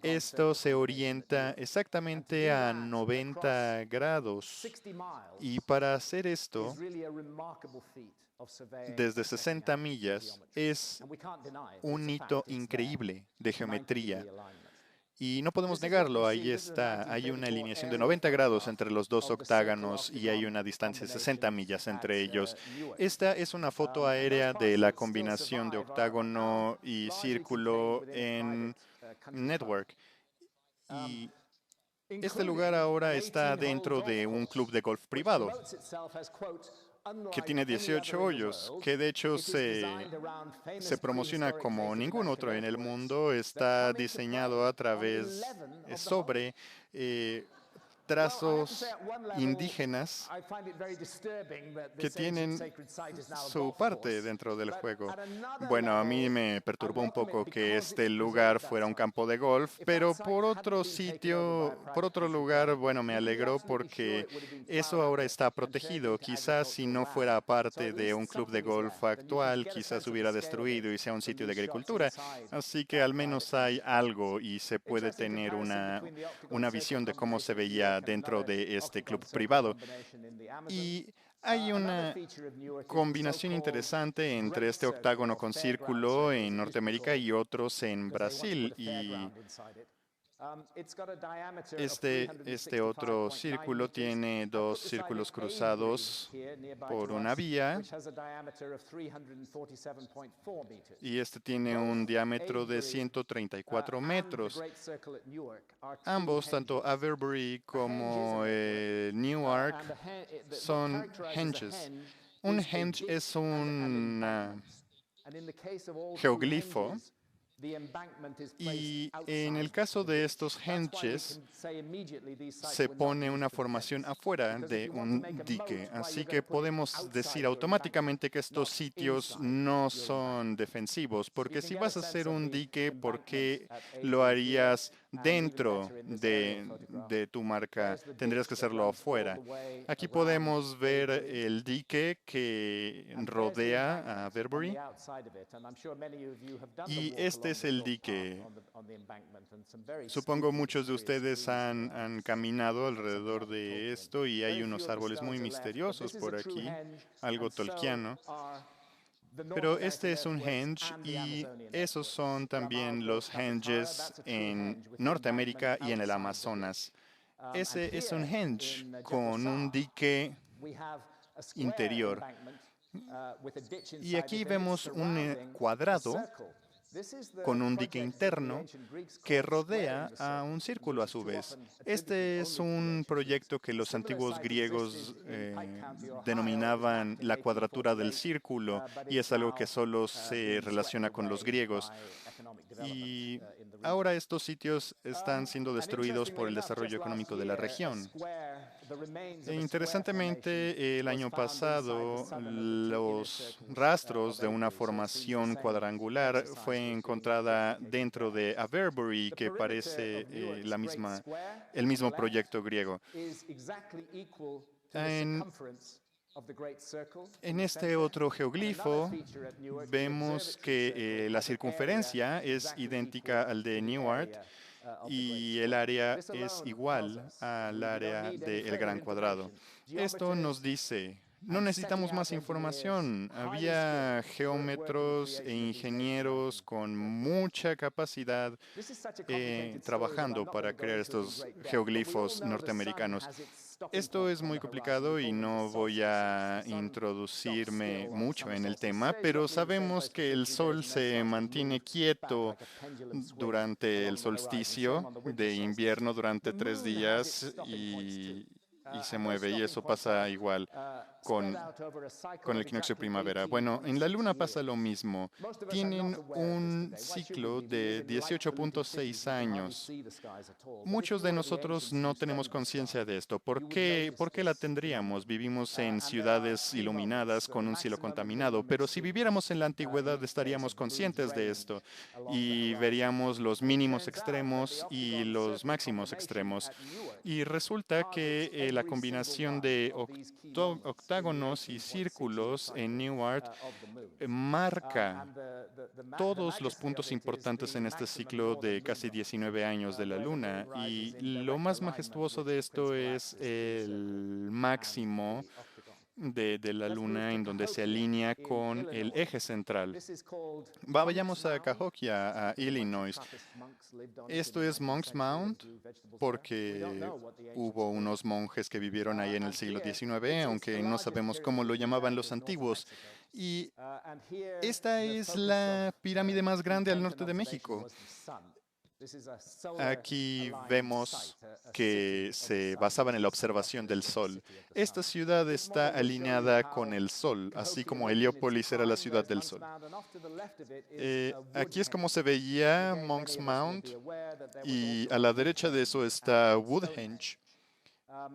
esto se orienta exactamente a 90 grados. Y para hacer esto, desde 60 millas, es un hito increíble de geometría. Y no podemos negarlo, ahí está, hay una alineación de 90 grados entre los dos octágonos y hay una distancia de 60 millas entre ellos. Esta es una foto aérea de la combinación de octágono y círculo en Network. Y este lugar ahora está dentro de un club de golf privado que tiene 18 hoyos, que de hecho se promociona como ningún otro en el mundo. Está diseñado a través, sobre trazos indígenas que tienen su parte dentro del juego. Bueno, a mí me perturbó un poco que este lugar fuera un campo de golf, pero por otro lugar, bueno, me alegró porque eso ahora está protegido. Quizás si no fuera parte de un club de golf actual, quizás hubiera destruido y sea un sitio de agricultura. Así que al menos hay algo y se puede tener una visión de cómo se veía dentro de este club privado. Y hay una combinación interesante entre este octágono con círculo en Norteamérica y otros en Brasil. Y Este otro círculo tiene dos círculos cruzados por una vía y este tiene un diámetro de 134 metros. Ambos, tanto Avebury como Newark, son henges. Un henge es un geoglifo. Y en el caso de estos henges, se pone una formación afuera de un dique. Así que podemos decir automáticamente que estos sitios no son defensivos, porque si vas a hacer un dique, ¿por qué lo harías dentro de tu marca? Tendrías que hacerlo afuera. Aquí podemos ver el dique que rodea a Avebury. Y este es el dique. Supongo muchos de ustedes han caminado alrededor de esto y hay unos árboles muy misteriosos por aquí, algo tolkiano. Pero este es un henge y esos son también los henges en Norteamérica y en el Amazonas. Ese es un henge con un dique interior. Y aquí vemos un cuadrado con un dique interno que rodea a un círculo a su vez. Este es un proyecto que los antiguos griegos denominaban la cuadratura del círculo y es algo que solo se relaciona con los griegos. Y ahora estos sitios están siendo destruidos por el desarrollo económico de la región. Interesantemente, el año pasado, los rastros de una formación cuadrangular fue encontrada dentro de Avebury, que parece el mismo proyecto griego. En este otro geoglifo vemos que la circunferencia es idéntica al de Newark y el área es igual al área del gran cuadrado. Esto nos dice, no necesitamos más información. Había geómetros e ingenieros con mucha capacidad trabajando para crear estos geoglifos norteamericanos. Esto es muy complicado y no voy a introducirme mucho en el tema, pero sabemos que el Sol se mantiene quieto durante el solsticio de invierno durante 3 días y se mueve, y eso pasa igual con el equinoccio de primavera. Bueno, en la Luna pasa lo mismo. Tienen un ciclo de 18.6 años. Muchos de nosotros no tenemos conciencia de esto. ¿Por qué la tendríamos? Vivimos en ciudades iluminadas con un cielo contaminado, pero si viviéramos en la antigüedad estaríamos conscientes de esto y veríamos los mínimos extremos y los máximos extremos. Y resulta que la combinación de octágonos y círculos en Newark marca todos los puntos importantes en este ciclo de casi 19 años de la Luna. Y lo más majestuoso de esto es el máximo de la Luna en donde se alinea con el eje central. Vayamos a Cahokia, a Illinois. Esto es Monk's Mound porque hubo unos monjes que vivieron ahí en el siglo XIX, aunque no sabemos cómo lo llamaban los antiguos. Y esta es la pirámide más grande al norte de México. Aquí vemos que se basaban en la observación del Sol. Esta ciudad está alineada con el Sol, así como Heliópolis era la ciudad del Sol. Aquí es como se veía Monk's Mound, y a la derecha de eso está Woodhenge.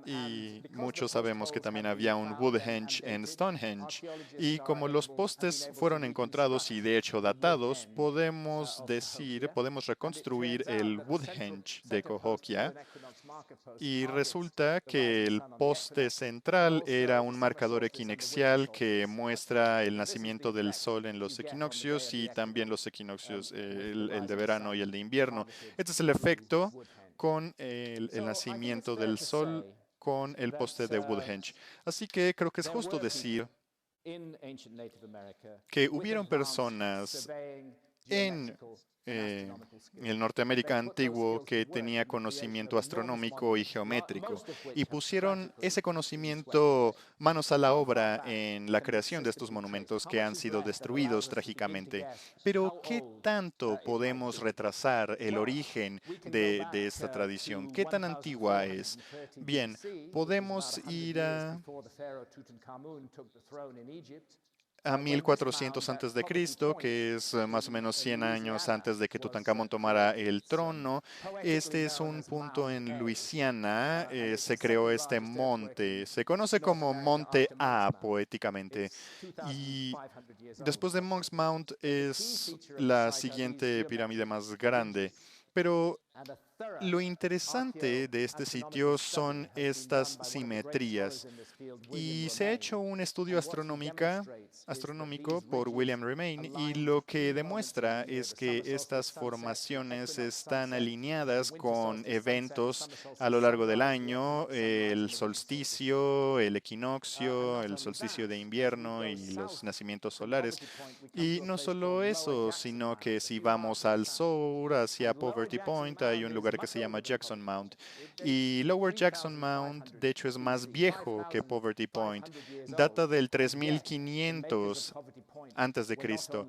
Y muchos sabemos que también había un Woodhenge en Stonehenge. Y como los postes fueron encontrados y de hecho datados, podemos reconstruir el Woodhenge de Cahokia. Y resulta que el poste central era un marcador equinexial que muestra el nacimiento del Sol en los equinoccios y también los equinoccios, el de verano y el de invierno. Este es el efecto con el nacimiento del Sol con el poste de Woodhenge. Así que creo que es justo decir que hubieron personas en el Norteamérica antiguo que tenía conocimiento astronómico y geométrico, y pusieron ese conocimiento manos a la obra en la creación de estos monumentos que han sido destruidos trágicamente. Pero, ¿qué tanto podemos retrasar el origen de esta tradición? ¿Qué tan antigua es? Bien, podemos ir a 1400 antes de Cristo, que es más o menos 100 años antes de que Tutankamón tomara el trono. Este es un punto en Luisiana. Se creó este monte. Se conoce como Monte A poéticamente. Y después de Monk's Mount es la siguiente pirámide más grande. Pero lo interesante de este sitio son estas simetrías. Y se ha hecho un estudio astronómico por William Remain, y lo que demuestra es que estas formaciones están alineadas con eventos a lo largo del año: el solsticio, el equinoccio, el solsticio de invierno y los nacimientos solares. Y no solo eso, sino que si vamos al sur, hacia Poverty Point, hay un lugar que se llama Jackson Mound. Y Lower Jackson Mound, de hecho, es más viejo que Poverty Point. Data del 3500 antes de Cristo.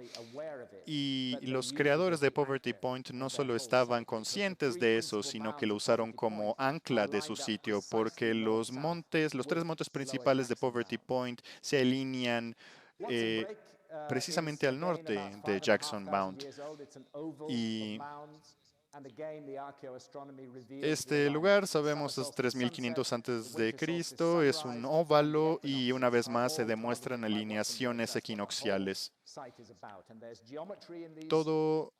Y los creadores de Poverty Point no solo estaban conscientes de eso, sino que lo usaron como ancla de su sitio, porque los montes, los tres montes principales de Poverty Point se alinean precisamente al norte de Jackson Mound. Y este lugar, sabemos, es 3500 antes de Cristo, es un óvalo, y una vez más se demuestran alineaciones equinocciales. Todo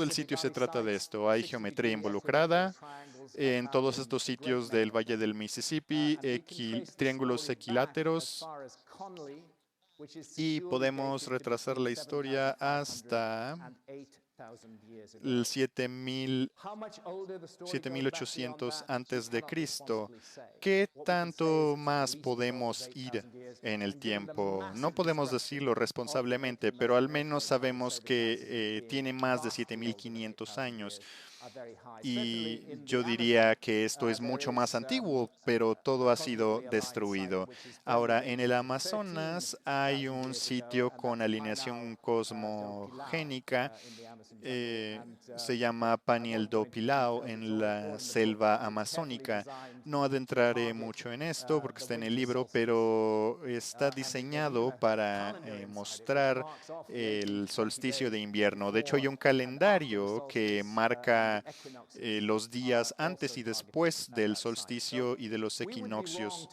el sitio se trata de esto. Hay geometría involucrada en todos estos sitios del Valle del Mississippi, triángulos equiláteros, y podemos retrasar la historia hasta el 7800 antes de Cristo. ¿Qué tanto más podemos ir en el tiempo? No podemos decirlo responsablemente, pero al menos sabemos que tiene más de 7500 años. Y yo diría que esto es mucho más antiguo, pero todo ha sido destruido. Ahora, en el Amazonas hay un sitio con alineación cosmogénica. Se llama Paniel do Pilao, en la selva amazónica. No adentraré mucho en esto porque está en el libro, pero está diseñado para mostrar el solsticio de invierno. De hecho, hay un calendario que marca los días antes y después del solsticio y de los equinoccios.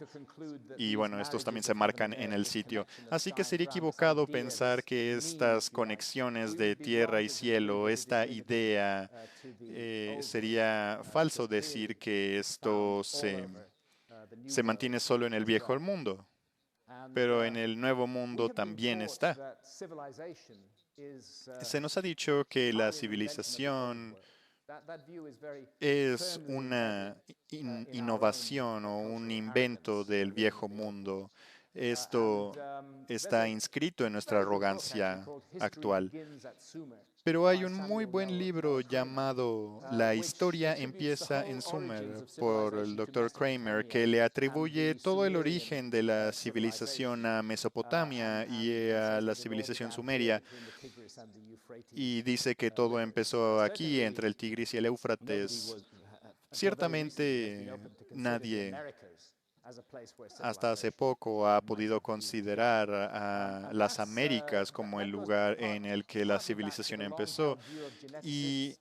Y bueno, estos también se marcan en el sitio. Así que sería equivocado pensar que estas conexiones de tierra y cielo, esta idea, sería falso decir que esto se mantiene solo en el viejo mundo, pero en el nuevo mundo también está. Se nos ha dicho que la civilización es una innovación o un invento del viejo mundo. Esto está inscrito en nuestra arrogancia actual. Pero hay un muy buen libro llamado La historia empieza en Sumer, por el Dr. Kramer, que le atribuye todo el origen de la civilización a Mesopotamia y a la civilización sumeria. Y dice que todo empezó aquí, entre el Tigris y el Éufrates. Ciertamente nadie hasta hace poco ha podido considerar a las Américas como el lugar en el que la civilización empezó. Y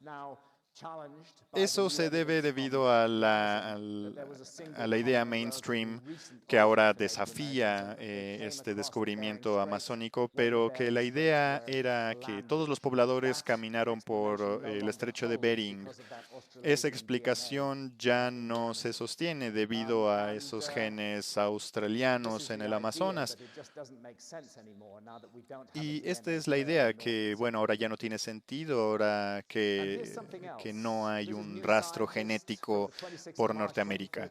eso se debe debido a la idea mainstream que ahora desafía este descubrimiento amazónico, pero que la idea era que todos los pobladores caminaron por el estrecho de Bering. Esa explicación ya no se sostiene debido a esos genes australianos en el Amazonas. Y esta es la idea que, bueno, ahora ya no tiene sentido, ahora que no hay un rastro genético por Norteamérica.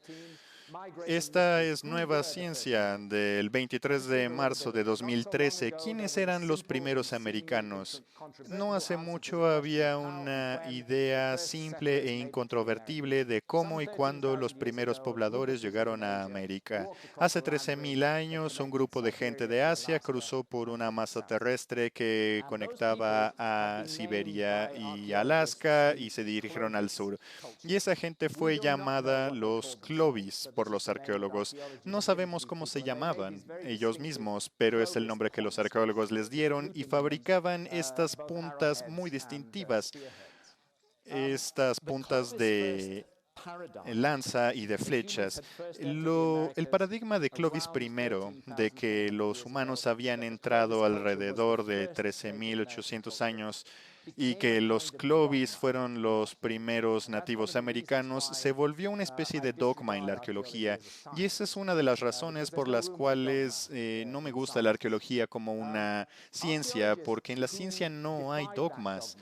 Esta es nueva ciencia del 23 de marzo de 2013. ¿Quiénes eran los primeros americanos? No hace mucho había una idea simple e incontrovertible de cómo y cuándo los primeros pobladores llegaron a América. Hace 13.000 años, un grupo de gente de Asia cruzó por una masa terrestre que conectaba a Siberia y Alaska y se dirigieron al sur. Y esa gente fue llamada los Clovis por los arqueólogos. No sabemos cómo se llamaban ellos mismos, pero es el nombre que los arqueólogos les dieron y fabricaban estas puntas muy distintivas, estas puntas de lanza y de flechas. El paradigma de Clovis I, de que los humanos habían entrado alrededor de 13.800 años y que los Clovis fueron los primeros nativos americanos, se volvió una especie de dogma en la arqueología. Y esa es una de las razones por las cuales no me gusta la arqueología como una ciencia, porque en la ciencia no hay dogmas.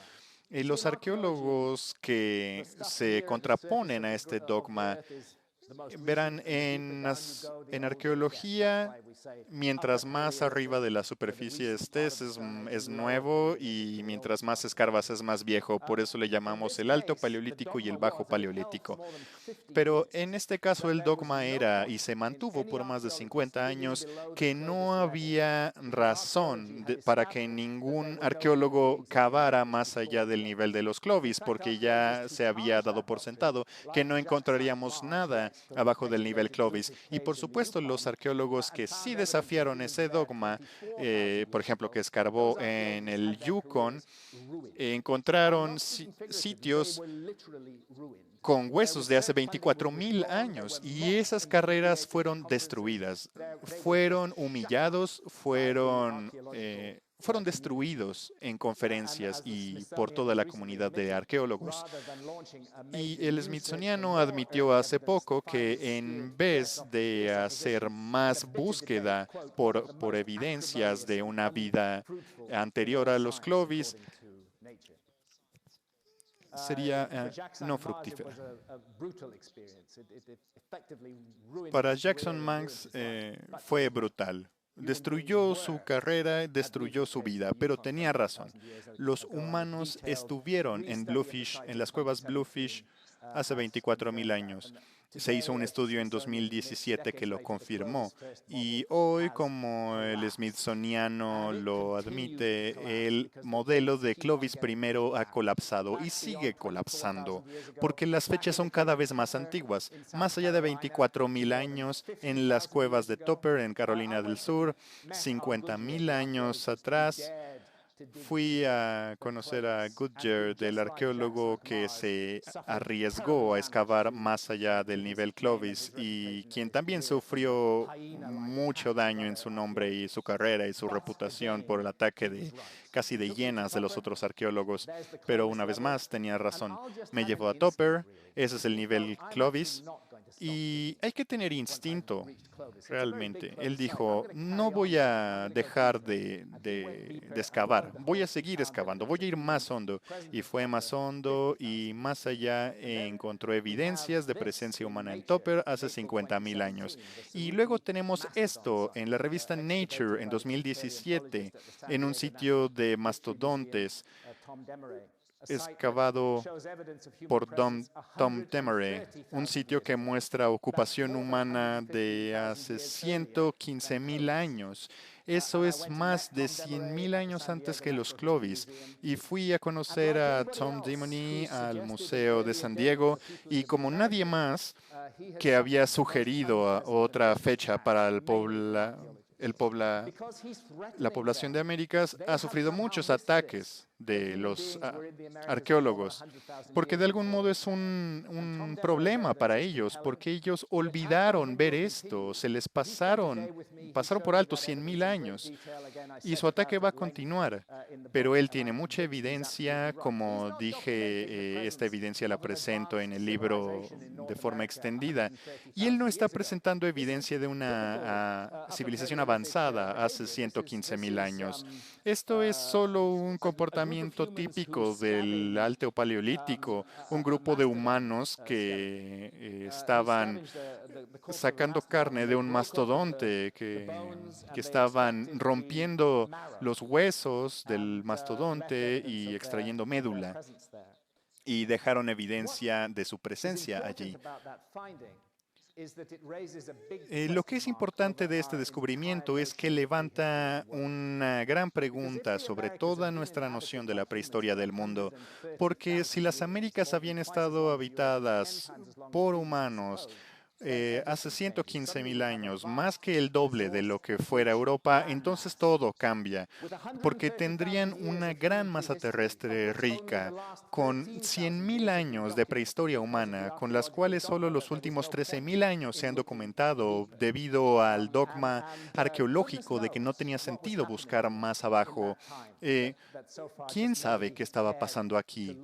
Los arqueólogos que se contraponen a este dogma verán en arqueología, mientras más arriba de la superficie estés, es nuevo y mientras más escarbas es más viejo. Por eso le llamamos el Alto Paleolítico y el Bajo Paleolítico. Pero en este caso el dogma era, y se mantuvo por más de 50 años, que no había razón para que ningún arqueólogo cavara más allá del nivel de los Clovis, porque ya se había dado por sentado que no encontraríamos nada abajo del nivel Clovis. Y por supuesto, los arqueólogos que sí desafiaron ese dogma, por ejemplo, que escarbó en el Yukon, encontraron sitios con huesos de hace 24.000 años y esas carreras fueron destruidas, fueron humillados, fueron destruidos en conferencias y por toda la comunidad de arqueólogos. Y el Smithsoniano admitió hace poco que en vez de hacer más búsqueda por evidencias de una vida anterior a los Clovis, sería no fructífera. Para Jackson Manx fue brutal. Destruyó su carrera, destruyó su vida, pero tenía razón. Los humanos estuvieron en Bluefish, en las cuevas Bluefish, hace 24.000 años. Se hizo un estudio en 2017 que lo confirmó y hoy, como el Smithsoniano lo admite, el modelo de Clovis I ha colapsado y sigue colapsando porque las fechas son cada vez más antiguas, más allá de 24.000 años en las cuevas de Topper en Carolina del Sur, 50.000 años atrás. Fui a conocer a Goodyear, del arqueólogo que se arriesgó a excavar más allá del nivel Clovis y quien también sufrió mucho daño en su nombre y su carrera y su reputación por el ataque casi de hienas de los otros arqueólogos. Pero una vez más tenía razón. Me llevó a Topper, ese es el nivel Clovis. Y hay que tener instinto, realmente. Él dijo, no voy a dejar de excavar, voy a seguir excavando, voy a ir más hondo. Y fue más hondo y más allá encontró evidencias de presencia humana en Topper hace 50.000 años. Y luego tenemos esto en la revista Nature en 2017, en un sitio de mastodontes excavado por Tom Temeray, un sitio que muestra ocupación humana de hace 115.000 años. Eso es más de 100.000 años antes que los Clovis. Y fui a conocer a Tom Dimony al Museo de San Diego y como nadie más que había sugerido otra fecha para la población de Américas ha sufrido muchos ataques de los arqueólogos, porque de algún modo es un problema para ellos, porque ellos olvidaron ver esto, se les pasaron por alto 100.000 años y su ataque va a continuar, pero él tiene mucha evidencia, como dije, esta evidencia la presento en el libro de forma extendida, y él no está presentando evidencia de una civilización avanzada hace 115.000 años. Esto es solo un comportamiento comportamiento típico del Alto Paleolítico, un grupo de humanos que estaban sacando carne de un mastodonte, que estaban rompiendo los huesos del mastodonte y extrayendo médula, y dejaron evidencia de su presencia allí. Lo que es importante de este descubrimiento es que levanta una gran pregunta sobre toda nuestra noción de la prehistoria del mundo, porque si las Américas habían estado habitadas por humanos hace 115.000 años, más que el doble de lo que fuera Europa, entonces todo cambia, porque tendrían una gran masa terrestre rica, con 100.000 años de prehistoria humana, con las cuales solo los últimos 13.000 años se han documentado debido al dogma arqueológico de que no tenía sentido buscar más abajo. ¿Quién sabe qué estaba pasando aquí?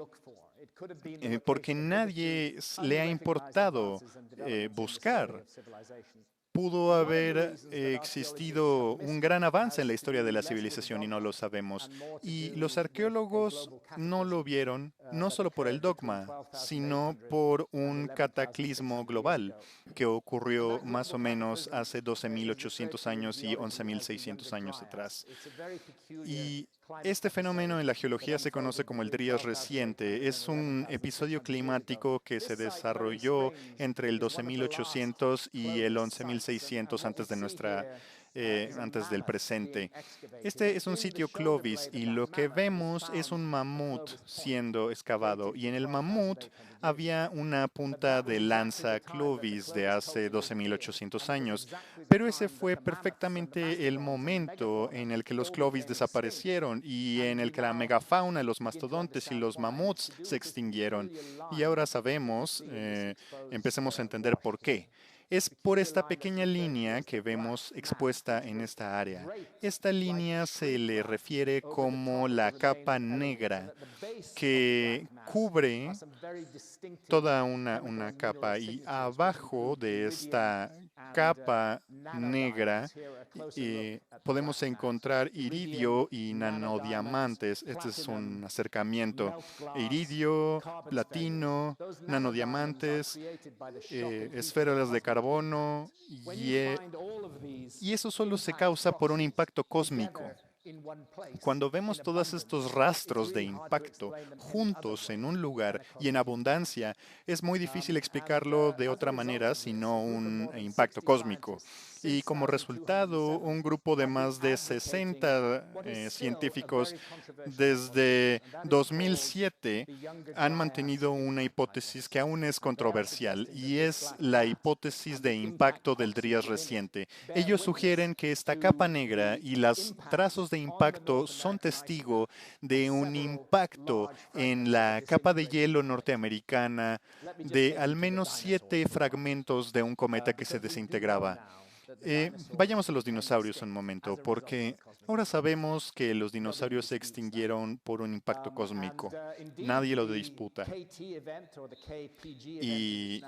Porque nadie le ha importado buscar. Pudo haber existido un gran avance en la historia de la civilización y no lo sabemos. Y los arqueólogos no lo vieron, no solo por el dogma, sino por un cataclismo global que ocurrió más o menos hace 12.800 años y 11.600 años atrás. Y este fenómeno en la geología se conoce como el Drías reciente. Es un episodio climático que se desarrolló entre el 12.800 y el 11.600 antes del presente. Este es un sitio Clovis y lo que vemos es un mamut siendo excavado. Y en el mamut había una punta de lanza Clovis de hace 12.800 años. Pero ese fue perfectamente el momento en el que los Clovis desaparecieron y en el que la megafauna, los mastodontes y los mamuts se extinguieron. Y ahora sabemos, empecemos a entender por qué. Es por esta pequeña línea que vemos expuesta en esta área. Esta línea se le refiere como la capa negra que cubre toda una capa, y abajo de esta capa negra podemos encontrar iridio y nanodiamantes. Este es un acercamiento. Iridio, platino, nanodiamantes, esferas de carbono, y eso solo se causa por un impacto cósmico. Cuando vemos todos estos rastros de impacto juntos en un lugar y en abundancia, es muy difícil explicarlo de otra manera sino un impacto cósmico. Y como resultado, un grupo de más de 60 científicos desde 2007 han mantenido una hipótesis que aún es controversial, y es la hipótesis de impacto del Drías reciente. Ellos sugieren que esta capa negra y los trazos de impacto son testigo de un impacto en la capa de hielo norteamericana de al menos 7 fragmentos de un cometa que se desintegraba. Vayamos a los dinosaurios un momento, porque ahora sabemos que los dinosaurios se extinguieron por un impacto cósmico. Nadie lo disputa. Y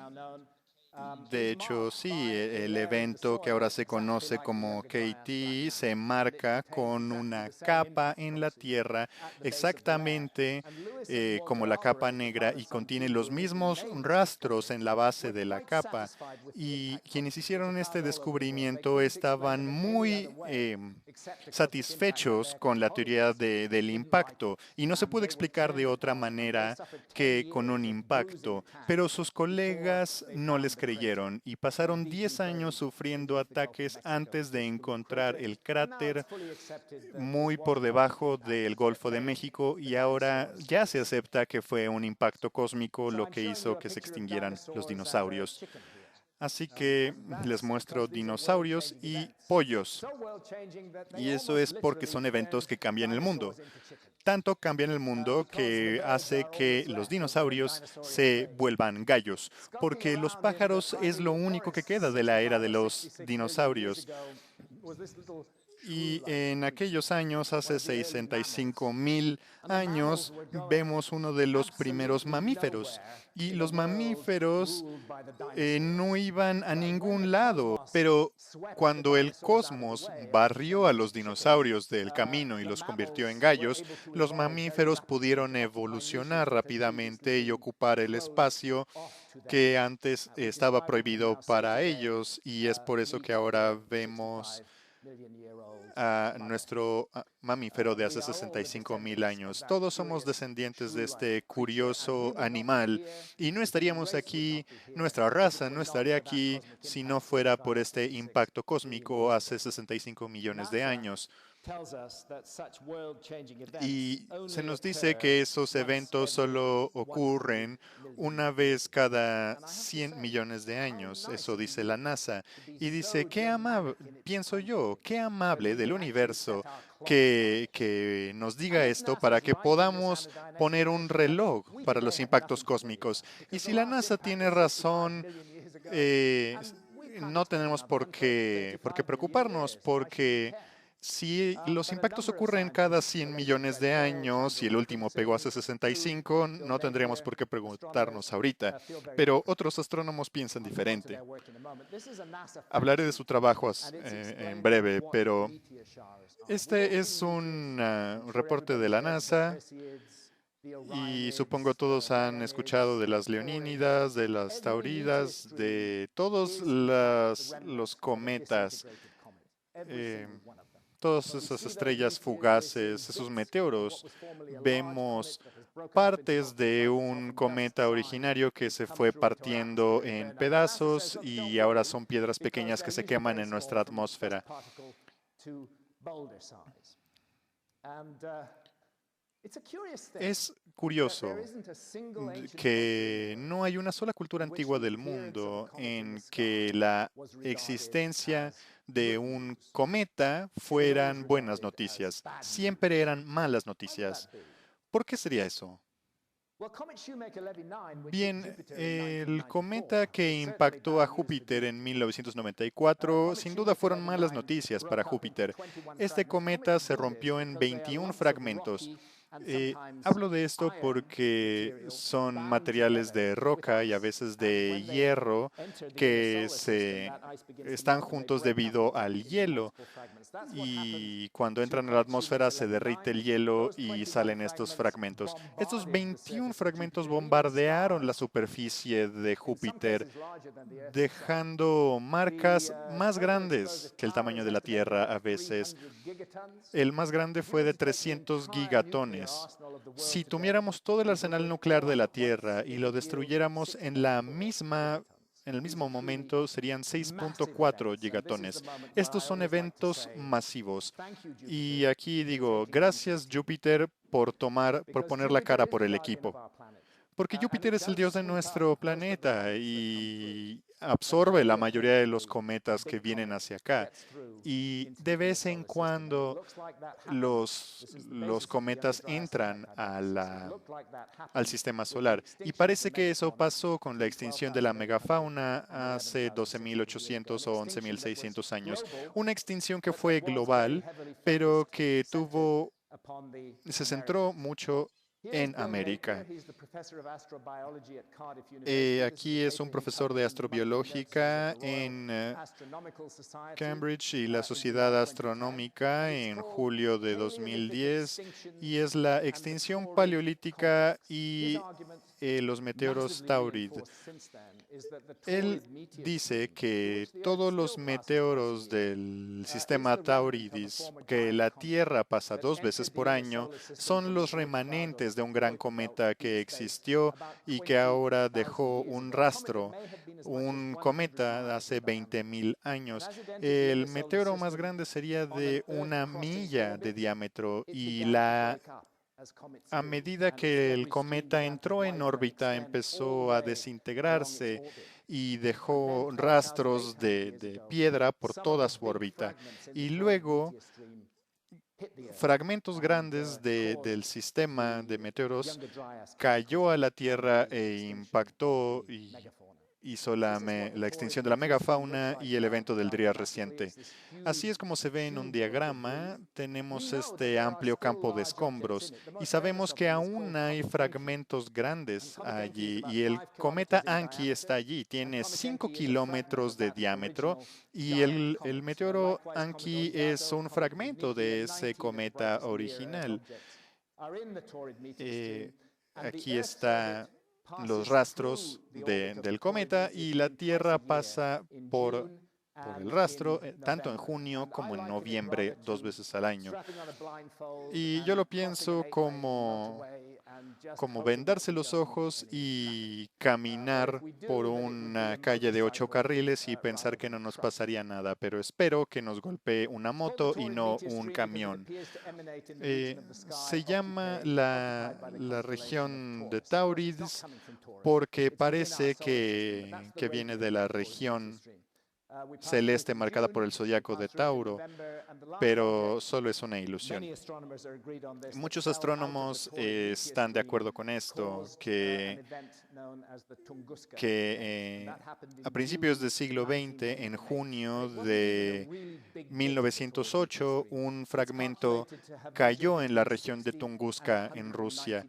de hecho, sí, el evento que ahora se conoce como KT se marca con una capa en la Tierra exactamente como la capa negra, y contiene los mismos rastros en la base de la capa. Y quienes hicieron este descubrimiento estaban muy satisfechos con la teoría del impacto, y no se puede explicar de otra manera que con un impacto, pero sus colegas no les creyeron y pasaron 10 años sufriendo ataques antes de encontrar el cráter muy por debajo del Golfo de México, y ahora ya se acepta que fue un impacto cósmico lo que hizo que se extinguieran los dinosaurios. Así que les muestro dinosaurios y pollos. Y eso es porque son eventos que cambian el mundo. Tanto cambian el mundo que hace que los dinosaurios se vuelvan gallos, porque los pájaros es lo único que queda de la era de los dinosaurios. Y en aquellos años, hace 65.000 años, vemos uno de los primeros mamíferos. Y los mamíferos no iban a ningún lado, pero cuando el cosmos barrió a los dinosaurios del camino y los convirtió en gallos, los mamíferos pudieron evolucionar rápidamente y ocupar el espacio que antes estaba prohibido para ellos, y es por eso que ahora vemos a nuestro mamífero de hace 65.000 años. Todos somos descendientes de este curioso animal y no estaríamos aquí, nuestra raza no estaría aquí si no fuera por este impacto cósmico hace 65 millones de años. Y se nos dice que esos eventos solo ocurren una vez cada 100 millones de años, eso dice la NASA. Y dice, qué amable, pienso yo, qué amable del universo que nos diga esto para que podamos poner un reloj para los impactos cósmicos. Y si la NASA tiene razón, no tenemos por qué preocuparnos, porque si los impactos ocurren cada 100 millones de años y el último pegó hace 65, no tendríamos por qué preguntarnos ahorita. Pero otros astrónomos piensan diferente. Hablaré de su trabajo en breve, pero este es un reporte de la NASA. Y supongo todos han escuchado de las leonínidas, de las tauridas, de todos los cometas, eh, todas esas estrellas fugaces, esos meteoros. Vemos partes de un cometa originario que se fue partiendo en pedazos y ahora son piedras pequeñas que se queman en nuestra atmósfera. Es curioso que no hay una sola cultura antigua del mundo en que la existencia de un cometa fueran buenas noticias. Siempre eran malas noticias. ¿Por qué sería eso? Bien, el cometa que impactó a Júpiter en 1994 sin duda fueron malas noticias para Júpiter. Este cometa se rompió en 21 fragmentos. Hablo de esto porque son materiales de roca y a veces de hierro que están juntos debido al hielo. Y cuando entran a la atmósfera se derrite el hielo y salen estos fragmentos. Estos 21 fragmentos bombardearon la superficie de Júpiter, dejando marcas más grandes que el tamaño de la Tierra a veces. El más grande fue de 300 gigatones. Si tuviéramos todo el arsenal nuclear de la Tierra y lo destruyéramos en el mismo momento, serían 6.4 gigatones. Estos son eventos masivos. Y aquí digo, gracias Júpiter por poner la cara por el equipo. Porque Júpiter es el dios de nuestro planeta y absorbe la mayoría de los cometas que vienen hacia acá. Y de vez en cuando los cometas entran al sistema solar. Y parece que eso pasó con la extinción de la megafauna hace 12.800 o 11.600 años. Una extinción que fue global, pero que se centró mucho en América. Aquí es un profesor de astrobiológica en Cambridge y la Sociedad Astronómica en julio de 2010, y es la extinción paleolítica y los meteoros Taurid. Él dice que todos los meteoros del sistema Tauridis, que la Tierra pasa 2 veces por año, son los remanentes de un gran cometa que existió y que ahora dejó un rastro, un cometa de hace 20.000 años. El meteoro más grande sería de 1 milla de diámetro y a medida que el cometa entró en órbita, empezó a desintegrarse y dejó rastros de piedra por toda su órbita. Y luego, fragmentos grandes del sistema de meteoros cayó a la Tierra e impactó y hizo la extinción de la megafauna y el evento del día reciente. Así es como se ve en un diagrama. Tenemos este amplio campo de escombros y sabemos que aún hay fragmentos grandes allí y el cometa Anki está allí. Tiene 5 kilómetros de diámetro y el meteoro Anki es un fragmento de ese cometa original. Aquí está los rastros del cometa y la Tierra pasa por el rastro tanto en junio como en noviembre, 2 veces al año. Y yo lo pienso como vendarse los ojos y caminar por una calle de 8 carriles y pensar que no nos pasaría nada, pero espero que nos golpee una moto y no un camión. Se llama la región de Taurids porque parece que viene de la región celeste marcada por el zodiaco de Tauro, pero solo es una ilusión. Muchos astrónomos están de acuerdo con esto, que a principios del siglo XX, en junio de 1908, un fragmento cayó en la región de Tunguska, en Rusia.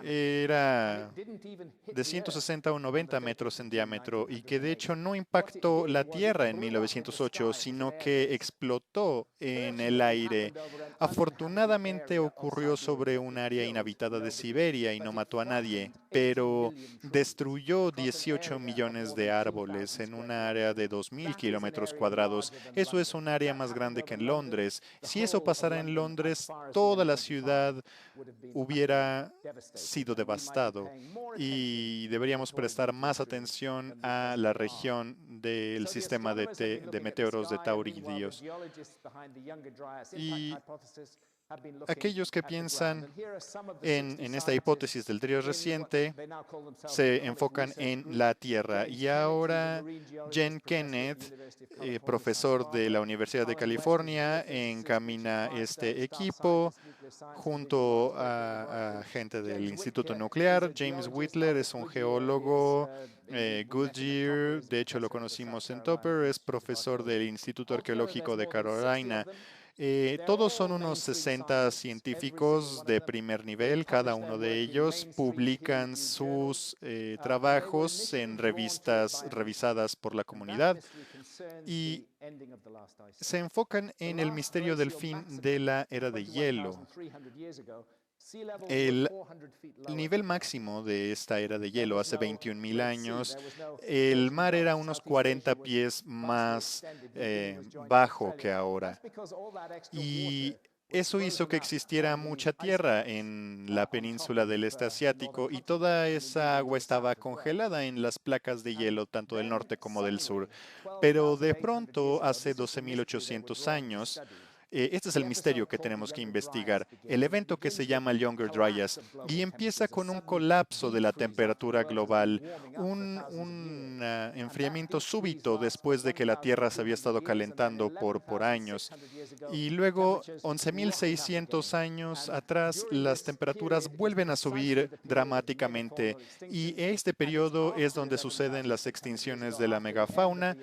Era de 160 o 90 metros en diámetro y que de hecho no impactó la Tierra en 1908, sino que explotó en el aire. Afortunadamente ocurrió sobre un área inhabitada de Siberia y no mató a nadie, pero destruyó 18 millones de árboles en un área de 2.000 kilómetros cuadrados. Eso es un área más grande que en Londres. Si eso pasara en Londres, toda la ciudad hubiera sido devastado y deberíamos prestar más atención a la región del sistema de meteoros de Tauridios. Y aquellos que piensan en esta hipótesis del trío reciente se enfocan en la Tierra. Y ahora Jen Kenneth, profesor de la Universidad de California, encamina este equipo junto a gente del Instituto Nuclear. James Whitler es un geólogo. Goodyear, de hecho lo conocimos en Topper, es profesor del Instituto Arqueológico de Carolina. Todos son unos 60 científicos de primer nivel, cada uno de ellos publican sus trabajos en revistas revisadas por la comunidad y se enfocan en el misterio del fin de la era de hielo. El nivel máximo de esta era de hielo hace 21.000 años, el mar era unos 40 pies más bajo que ahora. Y eso hizo que existiera mucha tierra en la península del este asiático y toda esa agua estaba congelada en las placas de hielo, tanto del norte como del sur. Pero de pronto, hace 12.800 años, este es el misterio que tenemos que investigar. El evento que se llama el Younger Dryas y empieza con un colapso de la temperatura global, un enfriamiento súbito después de que la Tierra se había estado calentando por años. Y luego, 11.600 años atrás, las temperaturas vuelven a subir dramáticamente y este periodo es donde suceden las extinciones de la megafauna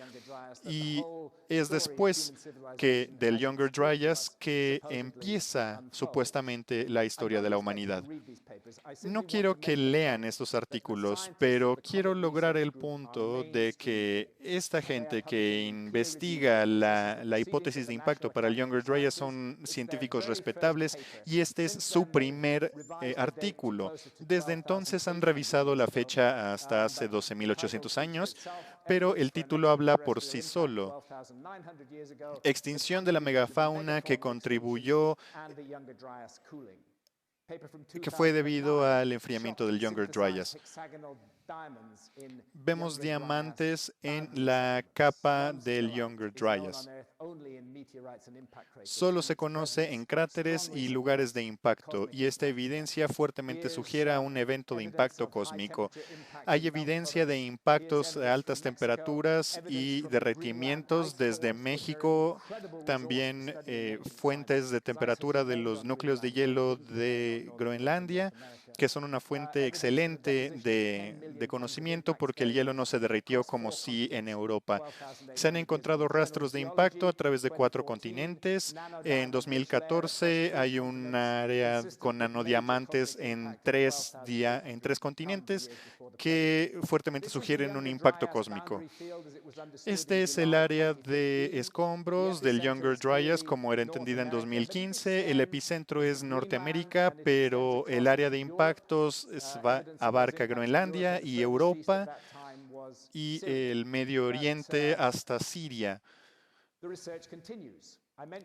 y es después que del Younger Dryas que empieza supuestamente la historia de la humanidad. No quiero que lean estos artículos, pero quiero lograr el punto de que esta gente que investiga la hipótesis de impacto para el Younger Dryas son científicos respetables y este es su primer artículo. Desde entonces han revisado la fecha hasta hace 12.800 años, pero el título habla por sí solo. Extinción de la megafauna que contribuyó, que fue debido al enfriamiento del Younger Dryas. Vemos diamantes en la capa del Younger Dryas. Solo se conoce en cráteres y lugares de impacto, y esta evidencia fuertemente sugiere a un evento de impacto cósmico. Hay evidencia de impactos a altas temperaturas y derretimientos desde México, también fuentes de temperatura de los núcleos de hielo de Groenlandia, que son una fuente excelente de conocimiento porque el hielo no se derritió como sí en Europa. Se han encontrado rastros de impacto a través de 4 continentes. En 2014 hay un área con nanodiamantes en tres continentes que fuertemente sugieren un impacto cósmico. Este es el área de escombros del Younger Dryas, como era entendida en 2015. El epicentro es Norteamérica, pero el área de impactos abarca Groenlandia y Europa y el Medio Oriente hasta Siria.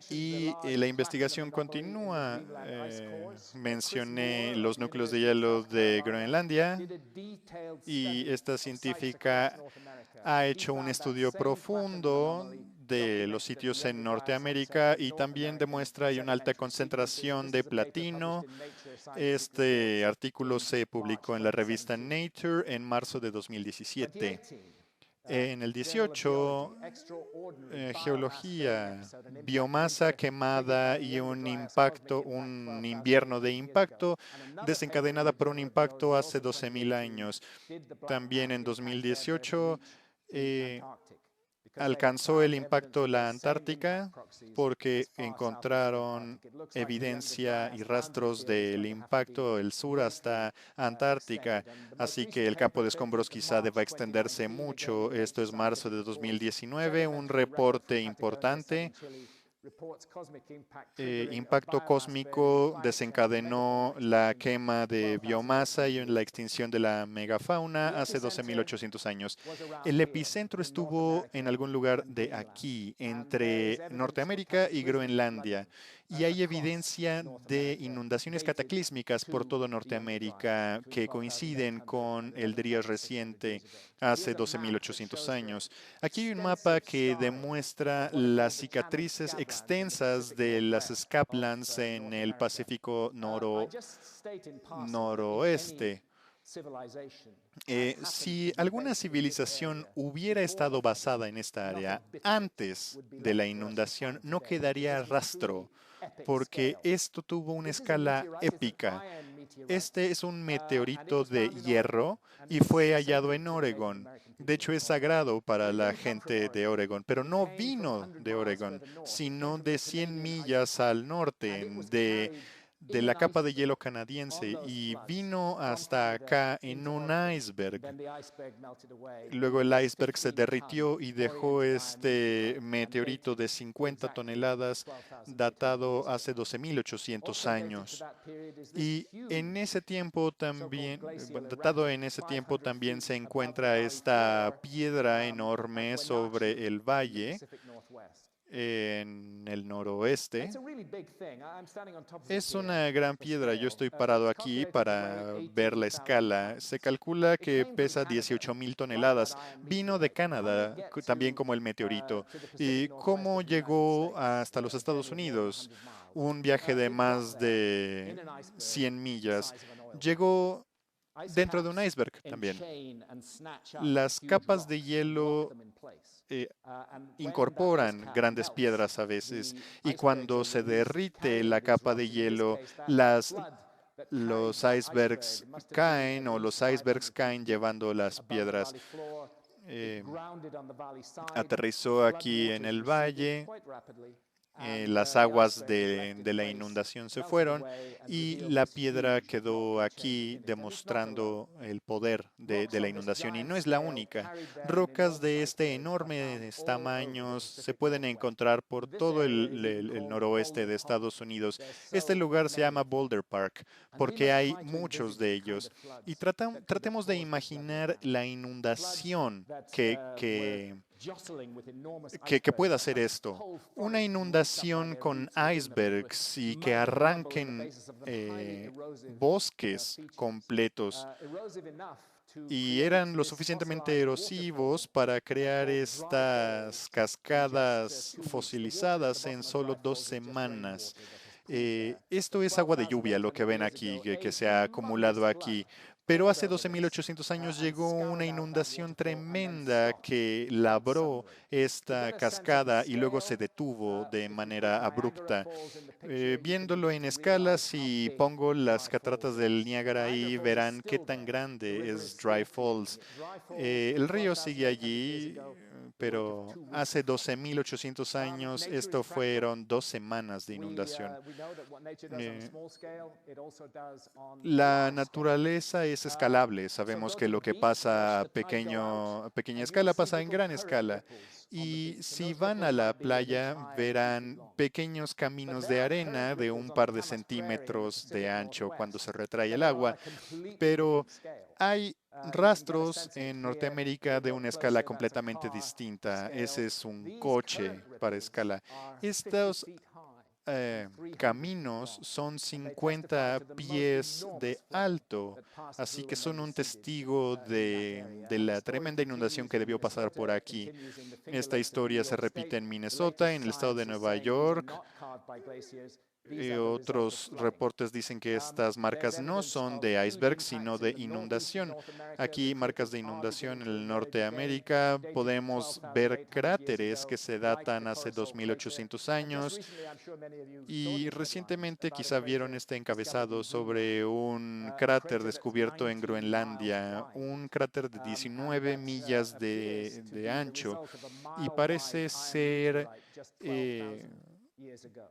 Y la investigación continúa. Mencioné los núcleos de hielo de Groenlandia y esta científica ha hecho un estudio profundo de los sitios en Norteamérica y también demuestra hay una alta concentración de platino. Este artículo se publicó en la revista Nature en marzo de 2017. En el 18, geología, biomasa quemada y un impacto, un invierno de impacto desencadenada por un impacto hace 12,000 años. También en 2018 alcanzó el impacto la Antártica porque encontraron evidencia y rastros del impacto del sur hasta Antártica. Así que el campo de escombros quizá deba extenderse mucho. Esto es marzo de 2019, un reporte importante. Impacto cósmico desencadenó la quema de biomasa y la extinción de la megafauna hace 12,800 años. El epicentro estuvo en algún lugar de aquí, entre Norteamérica y Groenlandia, y hay evidencia de inundaciones cataclísmicas por todo Norteamérica que coinciden con el Dryas reciente hace 12,800 años. Aquí hay un mapa que demuestra las cicatrices extensas de las Scaplands en el Pacífico noroeste. Si alguna civilización hubiera estado basada en esta área antes de la inundación, no quedaría rastro, porque esto tuvo una escala épica. Este es un meteorito de hierro y fue hallado en Oregón. De hecho, es sagrado para la gente de Oregón, pero no vino de Oregón, sino de 100 millas al norte de la capa de hielo canadiense y vino hasta acá en un iceberg. Luego el iceberg se derritió y dejó este meteorito de 50 toneladas datado hace 12,800 años. Y en ese tiempo también, datado en ese tiempo también se encuentra esta piedra enorme sobre el valle en el noroeste. Es una gran piedra. Yo estoy parado aquí para ver la escala. Se calcula que pesa 18,000 toneladas. Vino de Canadá, también como el meteorito. ¿Y cómo llegó hasta los Estados Unidos? Un viaje de más de 100 millas. Llegó dentro de un iceberg también. Las capas de hielo incorporan grandes piedras a veces y cuando se derrite la capa de hielo, los icebergs caen o los icebergs caen llevando las piedras. Aterrizó aquí en el valle. Las aguas de la inundación se fueron y la piedra quedó aquí demostrando el poder de la inundación. Y no es la única. Rocas de este enorme tamaño se pueden encontrar por todo el noroeste de Estados Unidos. Este lugar se llama Boulder Park porque hay muchos de ellos. Y tratemos de imaginar la inundación que pueda hacer esto. Una inundación con icebergs y que arranquen bosques completos. Y eran lo suficientemente erosivos para crear estas cascadas fosilizadas en solo 2 semanas. Esto es agua de lluvia, lo que ven aquí, que se ha acumulado aquí. Pero hace 12.800 años llegó una inundación tremenda que labró esta cascada y luego se detuvo de manera abrupta. Viéndolo en escala, si pongo las cataratas del Niágara ahí, verán qué tan grande es Dry Falls. El río sigue allí, pero hace 12.800 años esto fueron 2 semanas de inundación. Eh, La naturaleza es escalable. Sabemos que lo que pasa a pequeña escala pasa en gran escala. Y si van a la playa, verán pequeños caminos de arena de un par de centímetros de ancho cuando se retrae el agua. Pero hay rastros en Norteamérica de una escala completamente distinta. Ese es un coche para escala. Estos caminos son 50 pies de alto, así que son un testigo de la tremenda inundación que debió pasar por aquí. Esta historia se repite en Minnesota, en el estado de Nueva York. Otros reportes dicen que estas marcas no son de iceberg, sino de inundación. Aquí, marcas de inundación en el norte de América. Podemos ver cráteres que se datan hace 2.800 años. Y recientemente quizá vieron este encabezado sobre un cráter descubierto en Groenlandia, un cráter de 19 millas de ancho y parece ser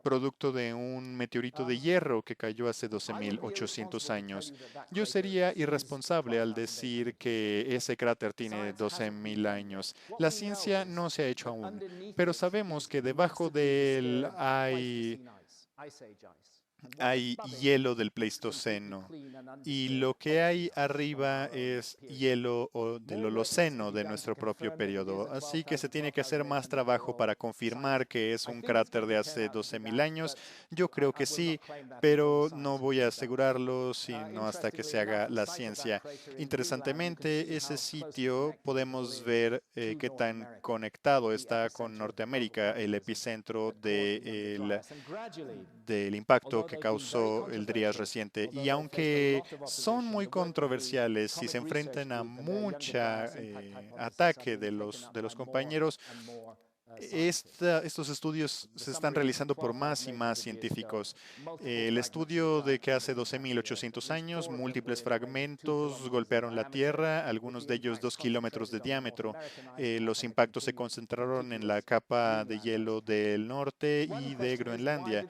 producto de un meteorito de hierro que cayó hace 12.800 años. Yo sería irresponsable al decir que ese cráter tiene 12.000 años. La ciencia no se ha hecho aún, pero sabemos que debajo de él hay hielo del Pleistoceno y lo que hay arriba es hielo del Holoceno de nuestro propio periodo. Así que se tiene que hacer más trabajo para confirmar que es un cráter de hace 12.000 años. Yo creo que sí, pero no voy a asegurarlo sino hasta que se haga la ciencia. Interesantemente, ese sitio podemos ver qué tan conectado está con Norteamérica, el epicentro del impacto que causó el Drías reciente. Y aunque son muy controversiales y se enfrentan a mucha ataque de los compañeros, estos estudios se están realizando por más y más científicos. El estudio de que hace 12.800 años múltiples fragmentos golpearon la Tierra, algunos de ellos 2 kilómetros de diámetro. Los impactos se concentraron en la capa de hielo del norte y de Groenlandia.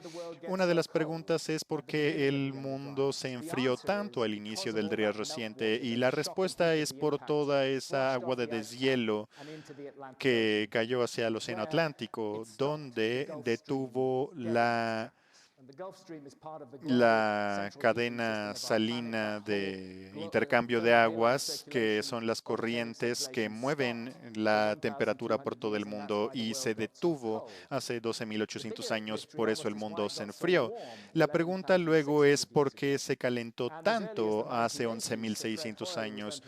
Una de las preguntas es por qué el mundo se enfrió tanto al inicio del Dría reciente y la respuesta es por toda esa agua de deshielo que cayó hacia el Océano Atlántico, donde detuvo la cadena salina de intercambio de aguas, que son las corrientes que mueven la temperatura por todo el mundo y se detuvo hace 12.800 años, por eso el mundo se enfrió. La pregunta luego es por qué se calentó tanto hace 11.600 años.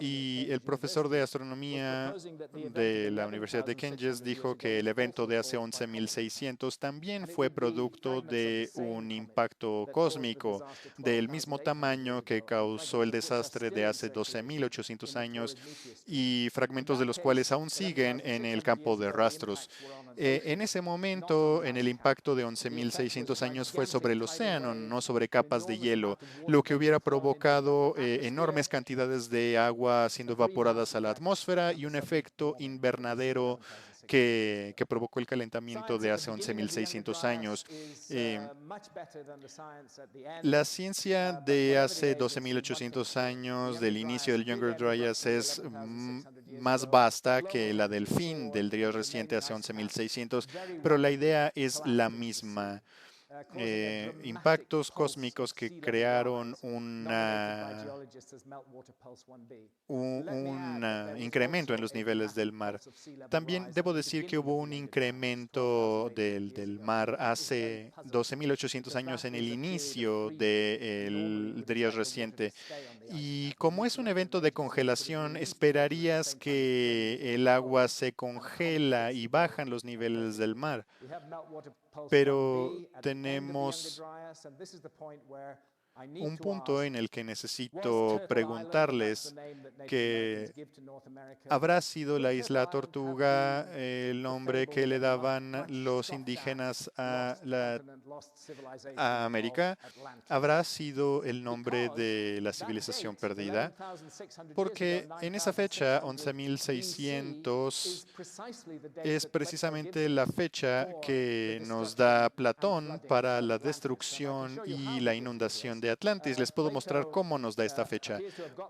Y el profesor de astronomía de la Universidad de Kansas dijo que el evento de hace 11.600 también fue producto de un impacto cósmico del mismo tamaño que causó el desastre de hace 12.800 años y fragmentos de los cuales aún siguen en el campo de rastros. En ese momento, en el impacto de 11.600 años fue sobre el océano, no sobre capas de hielo, lo que hubiera provocado enormes cantidades de agua siendo evaporadas a la atmósfera y un efecto invernadero que provocó el calentamiento de hace 11.600 años. La ciencia de hace 12.800 años, del inicio del Younger Dryas, es más vasta que la del fin del Drías reciente hace 11.600, pero la idea es la misma. Impactos cósmicos que crearon un incremento en los niveles del mar. También debo decir que hubo un incremento del mar hace 12.800 años en el inicio del Drías reciente. Y como es un evento de congelación, esperarías que el agua se congela y bajan los niveles del mar. Pero tenemos un punto en el que necesito preguntarles que ¿habrá sido la isla Tortuga el nombre que le daban los indígenas a América? ¿Habrá sido el nombre de la civilización perdida? Porque en esa fecha, 11.600, es precisamente la fecha que nos da Platón para la destrucción y la inundación de Atlantis. Les puedo mostrar cómo nos da esta fecha.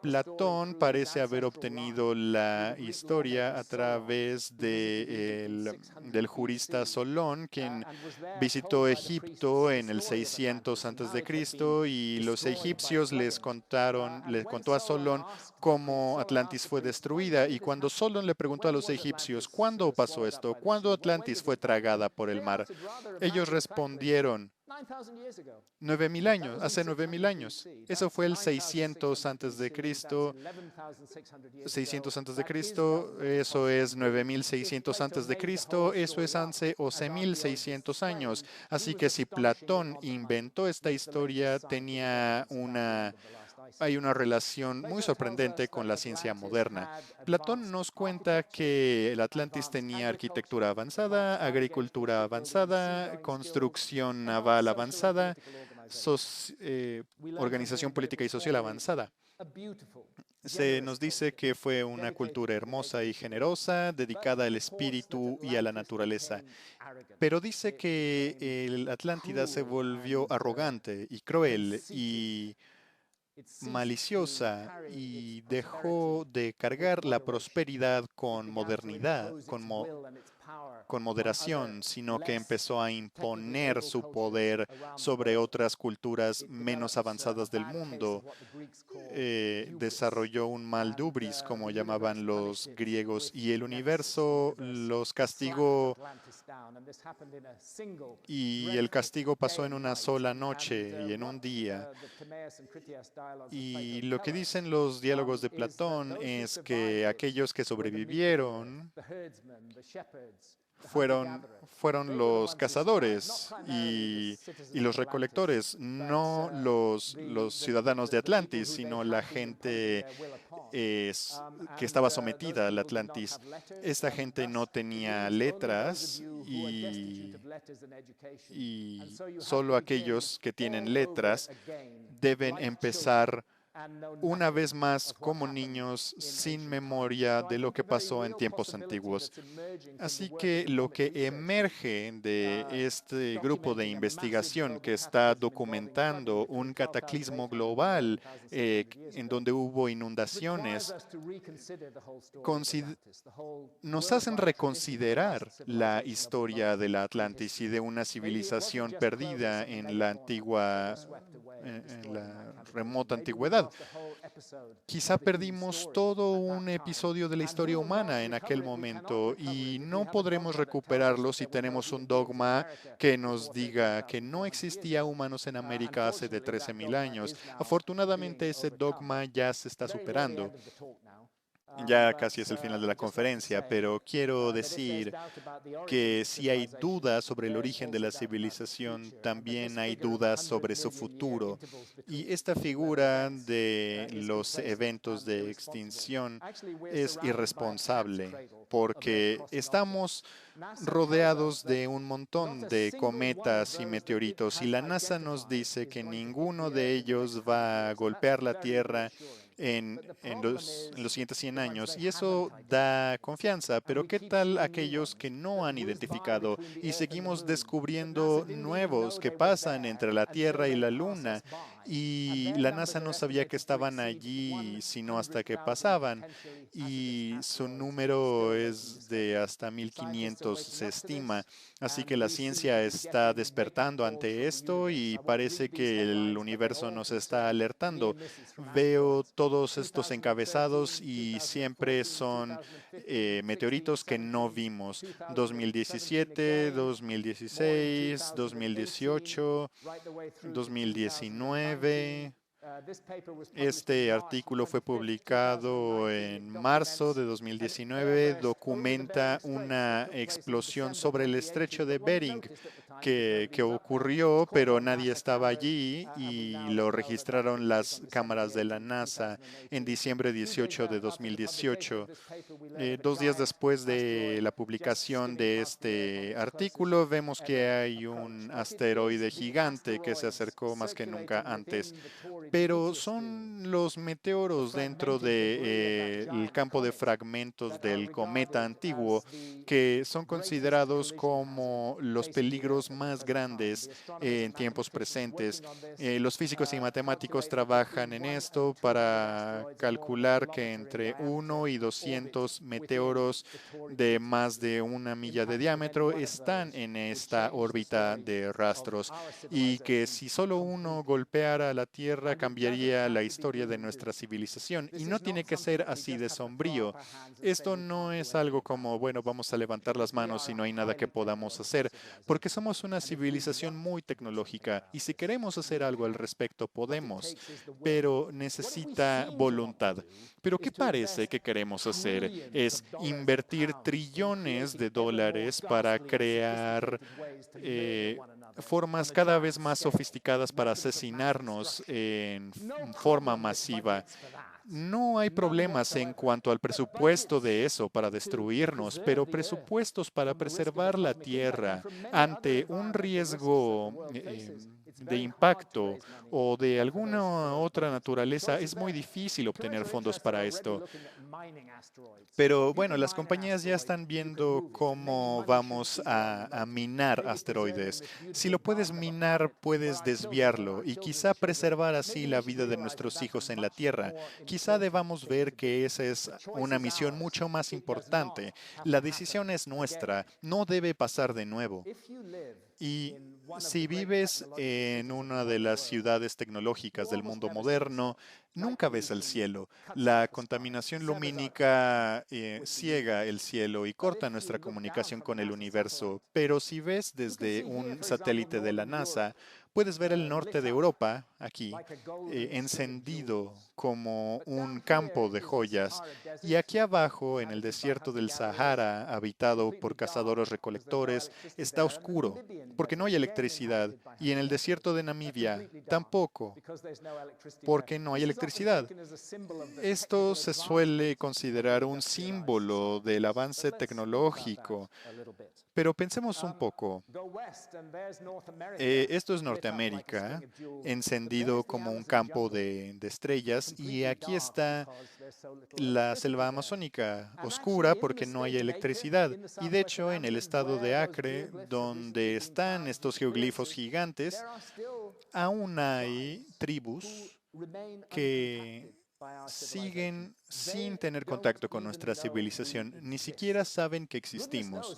Platón parece haber obtenido la historia a través del jurista Solón, quien visitó Egipto en el 600 antes de Cristo, y los egipcios le contó a Solón cómo Atlantis fue destruida. Y cuando Solón le preguntó a los egipcios, ¿cuándo pasó esto? ¿Cuándo Atlantis fue tragada por el mar? Ellos respondieron, 9.000 años, hace 9.000 años. Eso fue el 600 antes de Cristo. 600 antes de Cristo, eso es 9.600 antes de Cristo, eso es hace 11.600 años. Así que si Platón inventó esta historia, hay una relación muy sorprendente con la ciencia moderna. Platón nos cuenta que el Atlantis tenía arquitectura avanzada, agricultura avanzada, construcción naval avanzada, organización política y social avanzada. Se nos dice que fue una cultura hermosa y generosa, dedicada al espíritu y a la naturaleza. Pero dice que el Atlántida se volvió arrogante y cruel y maliciosa y dejó de cargar la prosperidad con modernidad, con moderación, sino que empezó a imponer su poder sobre otras culturas menos avanzadas del mundo. Desarrolló un maldubris, como llamaban los griegos, y el universo los castigó, y el castigo pasó en una sola noche y en un día. Y lo que dicen los diálogos de Platón es que aquellos que sobrevivieron fueron los cazadores y los recolectores, no los ciudadanos de Atlantis, sino la gente que estaba sometida al Atlantis. Esta gente no tenía letras y solo aquellos que tienen letras deben empezar una vez más como niños sin memoria de lo que pasó en tiempos antiguos. Así que lo que emerge de este grupo de investigación que está documentando un cataclismo global en donde hubo inundaciones, nos hacen reconsiderar la historia de la Atlantis y de una civilización perdida en la en la remota antigüedad. Quizá perdimos todo un episodio de la historia humana en aquel momento y no podremos recuperarlo si tenemos un dogma que nos diga que no existía humanos en América hace de 13.000 años. Afortunadamente, ese dogma ya se está superando. Ya casi es el final de la conferencia, pero quiero decir que si hay dudas sobre el origen de la civilización, también hay dudas sobre su futuro. Y esta figura de los eventos de extinción es irresponsable porque estamos rodeados de un montón de cometas y meteoritos y la NASA nos dice que ninguno de ellos va a golpear la Tierra en los siguientes 100 años, y eso da confianza. Pero ¿qué tal aquellos que no han identificado y seguimos descubriendo nuevos que pasan entre la Tierra y la Luna? Y la NASA no sabía que estaban allí sino hasta que pasaban, y su número es de hasta 1.500 se estima. Así que la ciencia está despertando ante esto y parece que el universo nos está alertando. Veo todos estos encabezados y siempre son meteoritos que no vimos. 2017, 2016, 2018, 2019. Este artículo fue publicado en marzo de 2019. Documenta una explosión sobre el estrecho de Bering que ocurrió, pero nadie estaba allí y lo registraron las cámaras de la NASA en diciembre 18 de 2018. 2 días después de la publicación de este artículo, vemos que hay un asteroide gigante que se acercó más que nunca antes. Pero son los meteoros dentro del campo de fragmentos del cometa antiguo que son considerados como los peligros más grandes en tiempos presentes. Los físicos y matemáticos trabajan en esto para calcular que entre 1 y 200 meteoros de más de 1 milla de diámetro están en esta órbita de rastros y que si solo uno golpeara la Tierra cambiaría la historia de nuestra civilización. Y no tiene que ser así de sombrío. Esto no es algo como, bueno, vamos a levantar las manos y no hay nada que podamos hacer, porque somos una civilización muy tecnológica y si queremos hacer algo al respecto podemos, pero necesita voluntad. Pero ¿qué parece que queremos hacer? Es invertir trillones de dólares para crear formas cada vez más sofisticadas para asesinarnos en forma masiva. No hay problemas en cuanto al presupuesto de eso para destruirnos, pero presupuestos para preservar la tierra ante un riesgo de impacto o de alguna otra naturaleza, es muy difícil obtener fondos para esto. Pero bueno, las compañías ya están viendo cómo vamos a minar asteroides. Si lo puedes minar, puedes desviarlo y quizá preservar así la vida de nuestros hijos en la Tierra. Quizá debamos ver que esa es una misión mucho más importante. La decisión es nuestra, no debe pasar de nuevo. Y si vives en una de las ciudades tecnológicas del mundo moderno, nunca ves el cielo. La contaminación lumínica ciega el cielo y corta nuestra comunicación con el universo. Pero si ves desde un satélite de la NASA, puedes ver el norte de Europa, aquí, encendido como un campo de joyas. Y aquí abajo, en el desierto del Sahara, habitado por cazadores-recolectores, está oscuro, porque no hay electricidad. Y en el desierto de Namibia, tampoco, porque no hay electricidad. Esto se suele considerar un símbolo del avance tecnológico. Pero pensemos un poco. Esto es Norteamérica, encendido como un campo de estrellas, y aquí está la selva amazónica, oscura porque no hay electricidad. Y de hecho, en el estado de Acre, donde están estos geoglifos gigantes, aún hay tribus que siguen sin tener contacto con nuestra civilización, ni siquiera saben que existimos.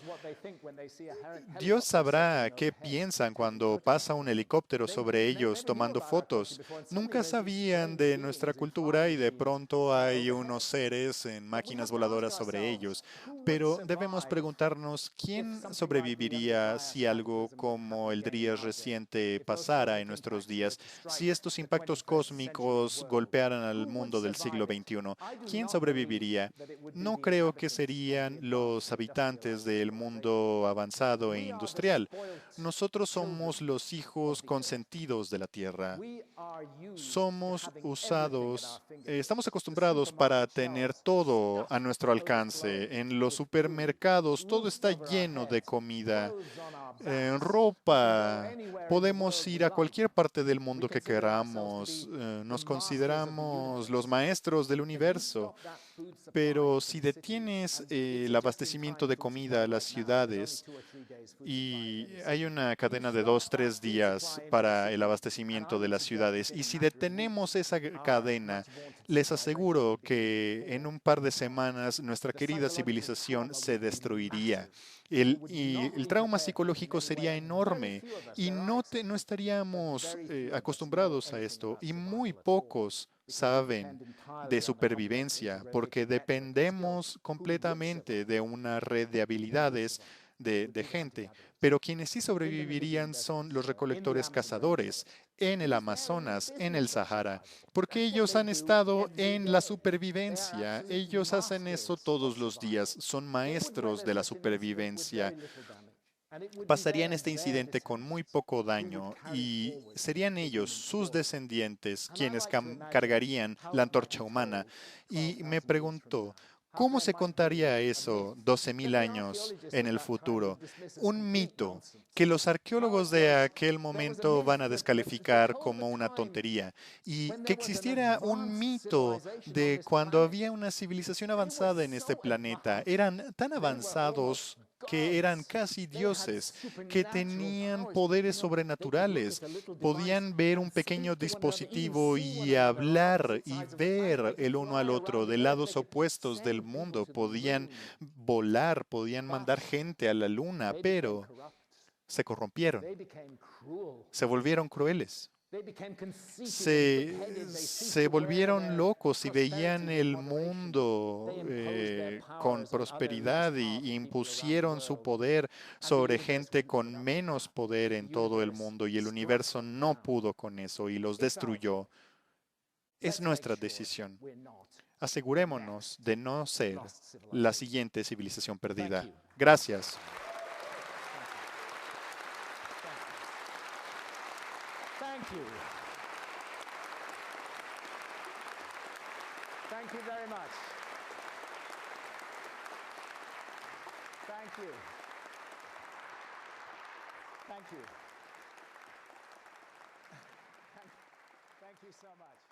Dios sabrá qué piensan cuando pasa un helicóptero sobre ellos tomando fotos. Nunca sabían de nuestra cultura y de pronto hay unos seres en máquinas voladoras sobre ellos. Pero debemos preguntarnos quién sobreviviría si algo como el Drías reciente pasara en nuestros días, si estos impactos cósmicos golpearan al mundo del siglo XXI. ¿Quién sobreviviría? No creo que serían los habitantes del mundo avanzado e industrial. Nosotros somos los hijos consentidos de la Tierra. Somos usados, estamos acostumbrados para tener todo a nuestro alcance. En los supermercados todo está lleno de comida, ropa. Podemos ir a cualquier parte del mundo que queramos. Nos consideramos los maestros del universo. Pero si detienes el abastecimiento de comida a las ciudades y hay una cadena de 2, 3 días para el abastecimiento de las ciudades, y si detenemos esa cadena, les aseguro que en un par de semanas nuestra querida civilización se destruiría. Y el trauma psicológico sería enorme y no estaríamos acostumbrados a esto y muy pocos saben de supervivencia porque dependemos completamente de una red de habilidades de gente. Pero quienes sí sobrevivirían son los recolectores cazadores en el Amazonas, en el Sahara, porque ellos han estado en la supervivencia. Ellos hacen eso todos los días, son maestros de la supervivencia. pasarían este incidente con muy poco daño y serían ellos, sus descendientes, quienes cargarían la antorcha humana. Y me pregunto, ¿cómo se contaría eso 12.000 años en el futuro? Un mito que los arqueólogos de aquel momento van a descalificar como una tontería. Y que existiera un mito de cuando había una civilización avanzada en este planeta. Eran tan avanzados que eran casi dioses, que tenían poderes sobrenaturales, podían ver un pequeño dispositivo y hablar y ver el uno al otro de lados opuestos del mundo, podían volar, podían mandar gente a la luna, pero se corrompieron, se volvieron crueles. Se volvieron locos y veían el mundo con prosperidad y impusieron su poder sobre gente con menos poder en todo el mundo y el universo no pudo con eso y los destruyó. Es nuestra decisión. Asegurémonos de no ser la siguiente civilización perdida. Gracias. Thank you very much. Thank you. Thank you. Thank you so much.